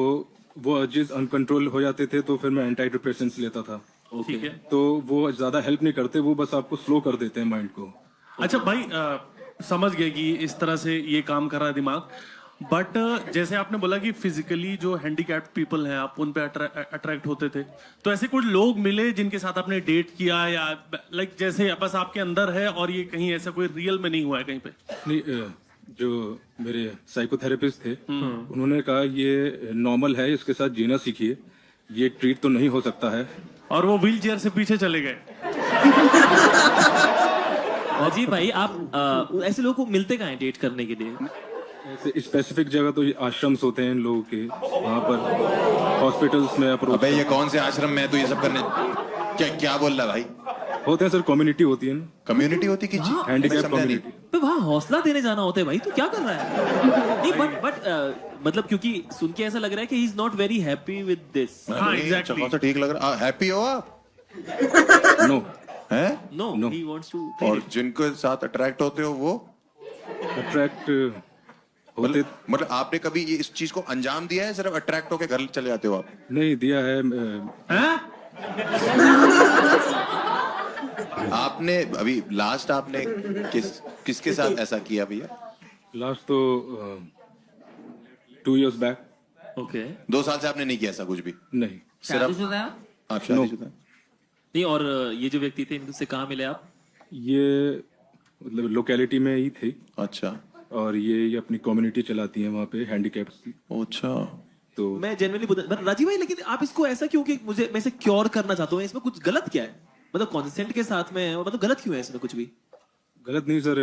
वो अर्जेस अनकंट्रोल हो जाते थे, तो फिर मैं एंटी डिप्रेसेंट्स लेता था। ठीक है। तो वो ज्यादा हेल्प नहीं करते, वो बस आपको स्लो कर देते हैं माइंड को। अच्छा भाई समझ गए कि इस तरह से ये काम कर रहा है दिमाग। बट जैसे आपने बोला कि फिजिकली जो हैंडीकैप्ड पीपल हैं आप उन पे अट्रैक्ट होते थे, तो ऐसे कुछ लोग मिले जिनके साथ आपने डेट किया या लाइक जैसे बस आपके अंदर है और ये कहीं ऐसा कोई रियल में नहीं हुआ है कहीं पे? नहीं, जो मेरे साइकोथेरेपिस्ट थे उन्होंने कहा ये नॉर्मल है, इसके साथ जीना सीखिए, ये ट्रीट तो नहीं हो सकता है। और वो व्हील चेयर से पीछे चले गए। अजीब भाई, आप ऐसे लोगों को मिलते कहाँ हैं डेट करने के लिए? ऐसे स्पेसिफिक जगह तो ये आश्रम्स होते हैं इन लोगों के, वहाँ पर हॉस्पिटल्स में अप्रोच। अबे ये कौन से आश्रम में तू ये सब करने क्या बोल रहा भाई? होते हैं सर, कम्युनिटी होती है ना। कम्युनिटी होती कि हैंडीकैप कम्युनिटी। तो वहाँ हौसला देने जाना होता है भाई, तू क्या कर रहा है? नहीं बट मतलब क्योंकि सुन के ऐसा लग रहा है कि he is not very happy with this. हाँ एग्जैक्टली, तो ठीक लग रहा। हैप्पी हो आप? नो हैं? No, he wants to. और जिनको साथ अट्रैक्ट होते हो वो अट्रैक्ट होते? मतलब आपने कभी ये इस चीज को अंजाम दिया है, सिर्फ अट्रैक्ट होके घर चले जाते हो आप? नहीं दिया है। आपने अभी लास्ट आपने किसके साथ ऐसा किया भैया? लास्ट तो 2 years बैक। ओके, 2 साल से आपने नहीं किया ऐसा कुछ भी? नहीं। सिर्फ आप शादीशुदा? नहीं, और ये जो व्यक्ति थे इनसे कहाँ मिले आप? ये मतलब लोकेलिटी में ही थे। अच्छा। और ये अपनी कम्युनिटी चलाती है वहाँ पे हैंडीकैप्स की। अच्छा। तो मैं जेन्युइनली राजीव भाई, लेकिन आप इसको ऐसा क्यों कि मैं इसे क्योर करना चाहता हूँ, इसमें कुछ गलत क्या है? मतलब कॉन्सेंट के साथ में है, मतलब गलत क्यों है इसमें? कुछ भी गलत नहीं सर,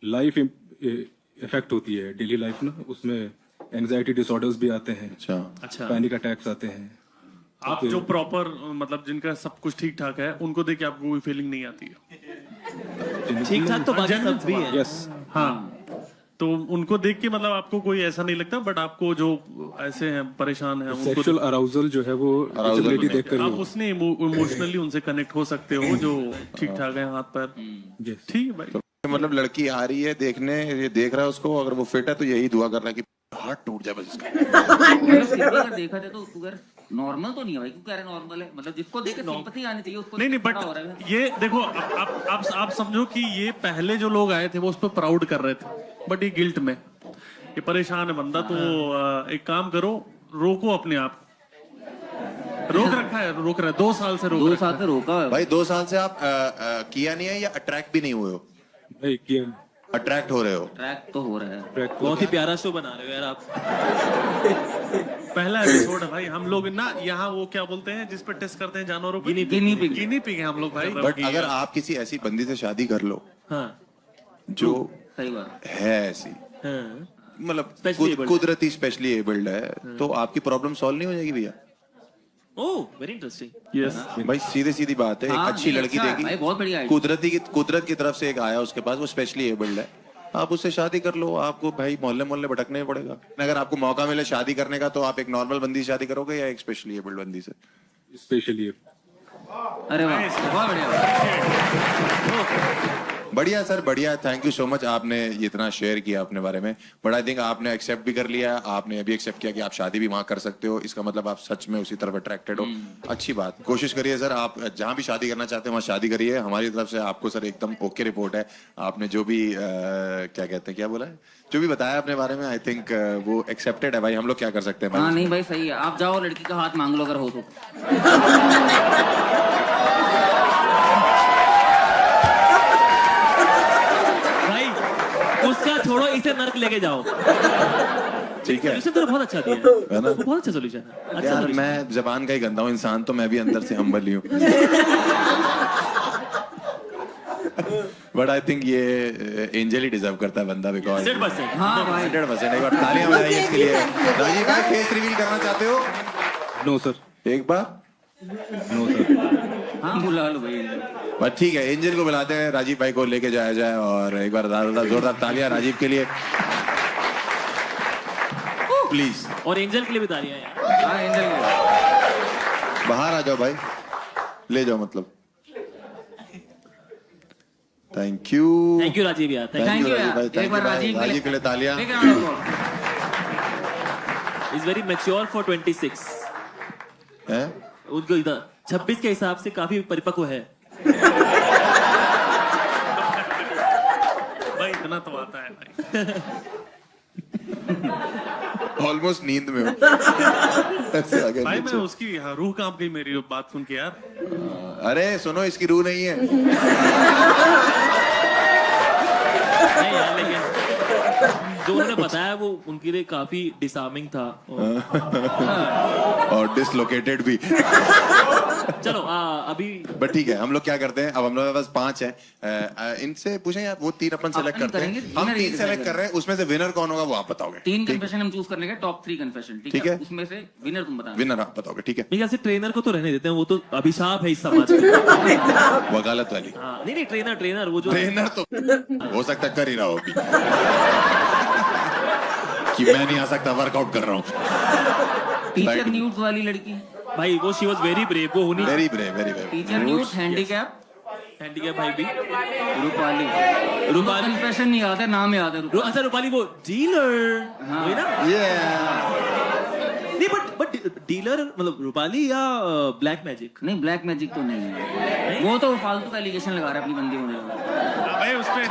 लाइफ इफेक्ट होती है, डेली लाइफ ना, उसमें एंजाइटी डिसऑर्डर्स भी आते हैं। अच्छा, पैनिक अटैक्स आते हैं। आप जो प्रॉपर मतलब जिनका सब कुछ ठीक ठाक है उनको देख के आपको कोई फीलिंग नहीं आती है? ठीक ठाक तो बाकी सब भी है। यस। हाँ, तो उनको देख के मतलब आपको कोई ऐसा नहीं लगता, बट आपको जो ऐसे हैं परेशान हैं सेक्सुअल अराउजल जो है वो विजिबिलिटी देखकर आप उसने इमोशनली उनसे कनेक्ट हो सकते हो जो ठीक ठाक है हाथ पैर। ठीक है भाई। मतलब लड़की आ रही है देखने, ये देख रहा है उसको, अगर वो फिट है तो यही दुआ कर रहा है कि हार्ट टूट जाए बस इसका। अगर देखा जाए तो नॉर्मल तो नहीं है भाई, क्यों कह रहे नॉर्मल है? मतलब जिसको देख के सिंपैथी आनी चाहिए उसको। नहीं बट ये देखो आप समझो कि ये पहले जो लोग आए थे वो उस पर प्राउड कर रहे थे, बट ये गिल्ट में, ये परेशान है बंदा, तो एक काम करो, रोको अपने आप। रोक रखा है, रोक रहा है 2 साल से, 2 साल से रोका है भाई। 2 साल से आप किया नहीं है या अट्रैक्ट भी नहीं हुए हो? नहीं किया, अट्रैक्ट हो रहे हो? ट्रैक तो हो रहा है। बहुत ही प्यारा शो बना रहे हो यार आप। पहला एपिसोड है भाई, हम लोग ना यहाँ वो क्या बोलते हैं जिस पे टेस्ट करते हैं जानवरों को, गिनी पिग है हम लोग भाई। बट अगर आप किसी ऐसी बंदी से शादी कर लो जो सही बात है ऐसी, मतलब कुदरती स्पेशली एबल्ड है, तो आपकी प्रॉब्लम सॉल्व नहीं हो जाएगी भैया? Oh very interesting. यस भाई, सीधी बात है। एक अच्छी लड़की देगी, बहुत बढ़िया, कुदरत की तरफ से एक आया उसके पास, वो स्पेशली एबल्ड है, आप उससे शादी कर लो। आपको भाई मोहल्ले भटकने ही पड़ेगा। अगर आपको मौका मिले शादी करने का, तो आप एक नॉर्मल बंदी से शादी करोगे या एक स्पेशली एबल्ड बंदी से? स्पेशली। अरे वाह, बहुत बढ़िया सर, बढ़िया। थैंक यू सो मच, आपने इतना शेयर किया अपने बारे में। बट आई थिंक आपने एक्सेप्ट भी कर लिया, आपने अभी एक्सेप्ट किया कि आप शादी भी वहां कर सकते हो। इसका मतलब आप सच में उसी तरफ अट्रैक्टेड हो। अच्छी बात। कोशिश करिए सर, आप जहां भी शादी करना चाहते हैं वहां शादी करिए। हमारी तरफ से आपको सर एकदम ओके रिपोर्ट है। आपने जो भी क्या कहते हैं, क्या बोला है, जो भी बताया अपने बारे में, आई थिंक वो एक्सेप्टेड है भाई। हम लोग क्या कर सकते हैं भाई? हाँ नहीं भाई, सही है। आप जाओ, लड़की का हाथ मांग लो अगर हो तो। उसका छोड़ो, इसे नर्क लेके जाओ। ठीक है, सोल्यूशन तो बहुत अच्छा दिया है ना, बहुत अच्छा सोल्यूशन है। अच्छा यार, मैं जबान का ही गंदा हूँ इंसान, तो मैं भी अंदर से हम्बल ही हूँ। बट आई थिंक ये एंजल ही डिजर्व करता है बंदा, बिकॉज 100%। हाँ भाई 100%। एक बार तालियां बजाइए इसके लिए। राजीव भाई, फेस रिवील करना चाहते हो? No sir. एक बार? No sir. हाँ बुला लो भाई। बस ठीक है, एंजल को बुलाते हैं, राजीव भाई को लेके जाया जाए। और एक बार जोरदार तालियां राजीव के लिए प्लीज। और एंजल के लिए भी तालियां यार। हाँ एंजल के लिए। बाहर आ जाओ भाई, ले जाओ मतलब। थैंक यू राजीव यार, थैंक यू भाई, एक बार राजीव के लिए तालियां। इज वेरी मैच्योर फॉर 26 हैं? उनको इधर 26 के हिसाब से काफी परिपक्व है भाई। इतना तो आता है भाई। ऑलमोस्ट नींद में हूँ। ऐसे आ गया भाई मैं नीचे। उसकी रूह कांप गई मेरी बात सुन के यार। अरे सुनो, इसकी रूह नहीं है। नहीं यार, लेकिन जो उन्होंने बताया वो उनके लिए काफी डिसार्मिंग था। और डिसलोकेटेड भी। चलो अभी बट ठीक है, हम लोग क्या करते हैं, अब हम लोग के पास 5 हैं। इनसे पूछें यार, वो 3 अपन सेलेक्ट करते हैं। हम 3 सेलेक्ट कर रहे हैं, उसमें से विनर कौन होगा वो आप बताओगे। 3 कन्फेशन हम चूज करने के, टॉप 3 कन्फेशन, ठीक है? उसमें से विनर तुम बताना। विनर आप बताओगे, ठीक है? मेरे ख्याल से ट्रेनर को तो रहने देते हैं, वो तो अभिशाप है इस समाज का। वकालत वाली। नहीं ट्रेनर वो जो ट्रेनर तो हो सकता कर ही रहा हो कि मैं नहीं आ सकता, वर्कआउट कर रहा हूँ। टीचर न्यूज वाली लड़की भाई, वो शी वाज वेरी ब्रेव, वो होनी very brave. Teacher news handicap भाई भी। रूपाली कन्फेशन नहीं याद है, नाम याद है। अच्छा रूपाली वो डीलर, वही ना? नहीं बट डीलर मतलब रूपाली या ब्लैक मैजिक? नहीं, ब्लैक मैजिक तो नहीं है, वो तो फालतू का एलिगेशन लगा रहा है अपनी बंदी होने का। भाई उसमें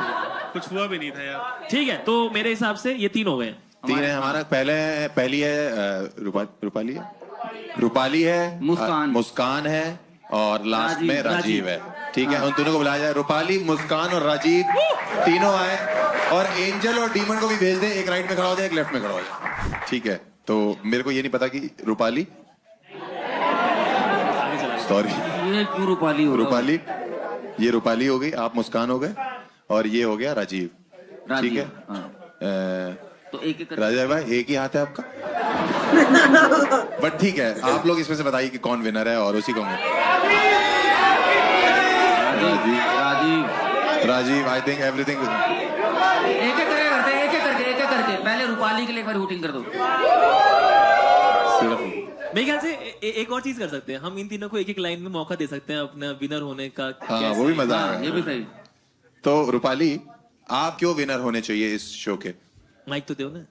कुछ हुआ भी नहीं था यार। ठीक है, तो मेरे हिसाब से ये 3 हो गए। 3 है हमारा। पहली है रूपाली है, मुस्कान है, और लास्ट में राजीव है। ठीक है, उन तीनों को बुलाया जाए। रूपाली, मुस्कान और राजीव तीनों आए, और एंजल और डीमन को भी भेज दे। एक राइट में खड़ा हो जाए, एक लेफ्ट में खड़ा हो जाए। ठीक है, तो मेरे को ये नहीं पता कि रूपाली, सॉरी ये क्यों रूपाली ये रूपाली हो गई, आप मुस्कान हो गए, और ये हो गया राजीव। ठीक है, तो एक राजा भाई एक ही हाथ है आपका। बट ठीक है, आप लोग इसमें से बताइए कि कौन विनर है, और उसी को राजीव। आई थिंक एवरीथिंग एक करके पहले रूपाली के लिए एक बार वोटिंग कर दो। सिर्फ मेरे ख्याल से एक और चीज कर सकते हैं, हम इन तीनों को एक लाइन में मौका दे सकते हैं अपना विनर होने का। हाँ, वो भी मजा आएगा। ये भी सही। तो रूपाली, आप क्यों विनर होने चाहिए इस शो के? माइक तो दो ना,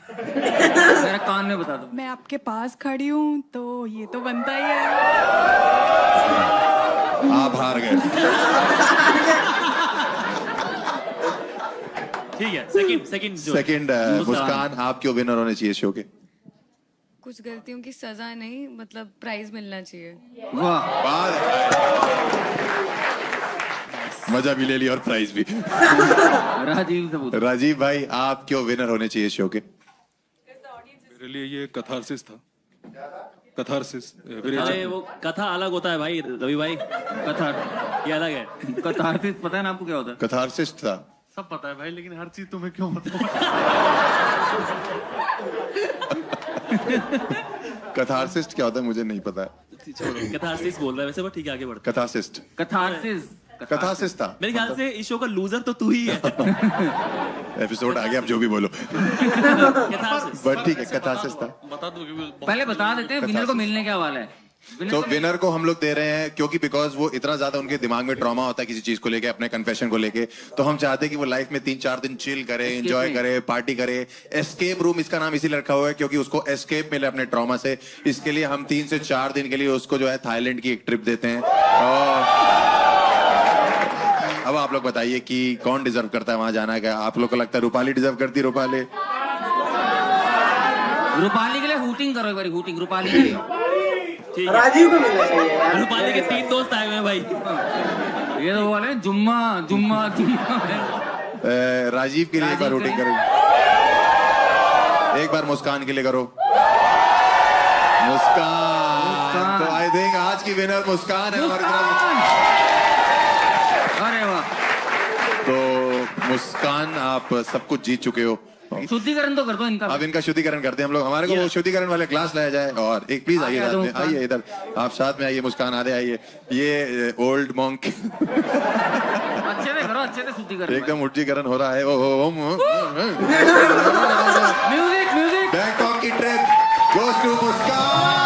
मेरा कान में बता दो। मैं आपके पास खड़ी हूँ तो ये तो बनता ही है। आप हार गए। ठीक है, सेकंड मुस्कान, आप क्यों विनर होने चाहिए शो के? कुछ गलतियों की सजा नहीं, मतलब प्राइज मिलना चाहिए। मजा भी ले लिया और प्राइज भी। राजीव भाई, आप क्यों विनर होने चाहिए शो के? मेरे लिए ये कथारसिस था। कथारसिस। अरे वो कथा अलग होता है भाई, रवि भाई। कथा ये अलग है। कथारसिस पता है ना आपको क्या होता है? कथारसिस था, सब पता है भाई, लेकिन हर चीज तुम्हें क्यों बताऊं? कथारसिस्ट क्या होता है मुझे नहीं पता है। कथारसिस बोल रहा है वैसे, बट ठीक है, आगे बढ़ते। कथारसिस था। मेरे ख्याल से इस शो का लूजर तो तू ही है। एपिसोड आ गया, अब जो भी बोलो। बट ठीक है, कथारसिस था। बता दो पहले बता देते हैं विनर को मिलने क्या वाला है। तो विनर को हम लोग दे रहे हैं क्योंकि बिकॉज वो इतना ज्यादा उनके दिमाग में ट्रॉमा होता है किसी चीज को लेके, अपने कन्फेशन को लेके, तो हम चाहते हैं कि वो लाइफ में 3-4 दिन चिल करे, एंजॉय करे, पार्टी करे। एस्केप रूम इसका नाम इसीलिए रखा हुआ है क्योंकि उसको एस्केप मिले अपने ट्रॉमा से। इसके लिए हम 3 से 4 दिन के लिए उसको जो है थाईलैंड की एक ट्रिप देते हैं। और अब आप लोग बताइए कि कौन डिजर्व करता है वहां जाना का? आप लोग को लगता है रूपाली डिजर्व करती? रूपाली के लिए हूटिंग करो एक बार, हूटिंग रूपाली के लिए। राजीव को मिलना चाहिए। रूपाली के 3 दोस्त आए हुए हैं भाई। ये तो बोले जुम्मा। राजीव के लिए एक बार वोटिंग करो, एक बार मुस्कान के लिए करो। मुस्कान। तो आई थिंक आज की विनर मुस्कान है हमारे तरफ। अरे वाह। तो मुस्कान, आप सब कुछ जीत चुके हो। शुद्धिकरण तो कर दो इनका। अब इनका शुद्धिकरण करते हैं हम लोग। हमारे को वो शुद्धिकरण वाले क्लास लाया जाए। और एक प्लीज आइए साथ में, आइए इधर, आप साथ में आइए। मुस्कान आधे आइए। ये ओल्ड मॉन्क अच्छे से करो, अच्छे से शुद्धिकरण। एकदम शुद्धिकरण हो रहा है। म्यूजिक। बैंकॉक की ट्रिप गोes to मुस्कान।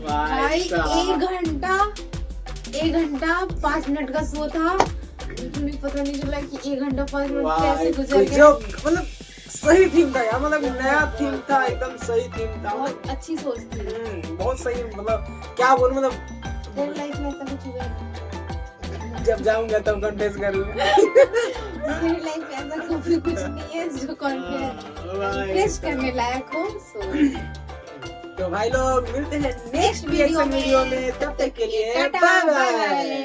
भाई 1 घंटा 5 मिनट का शो था, बिल्कुल पता नहीं चला कि 1 घंटा 5 मिनट कैसे गुजर गया। मतलब सही थीम था यार, मतलब नया थीम था, एकदम सही थीम था। बहुत अच्छी सोच थी। बहुत सही, मतलब क्या बोलूं, मतलब तेरी लाइफ में ऐसा कुछ हुआ है? जब जाऊंगा तब कन्फेस करूंगा। मेरी लाइफ में ऐसा कभी कुछ नहीं है जो कन्फेस करने लायक हो। तो भाई लोग मिलते हैं नेक्स्ट रिएक्शन वीडियो में, तब तक के लिए बाय बाय।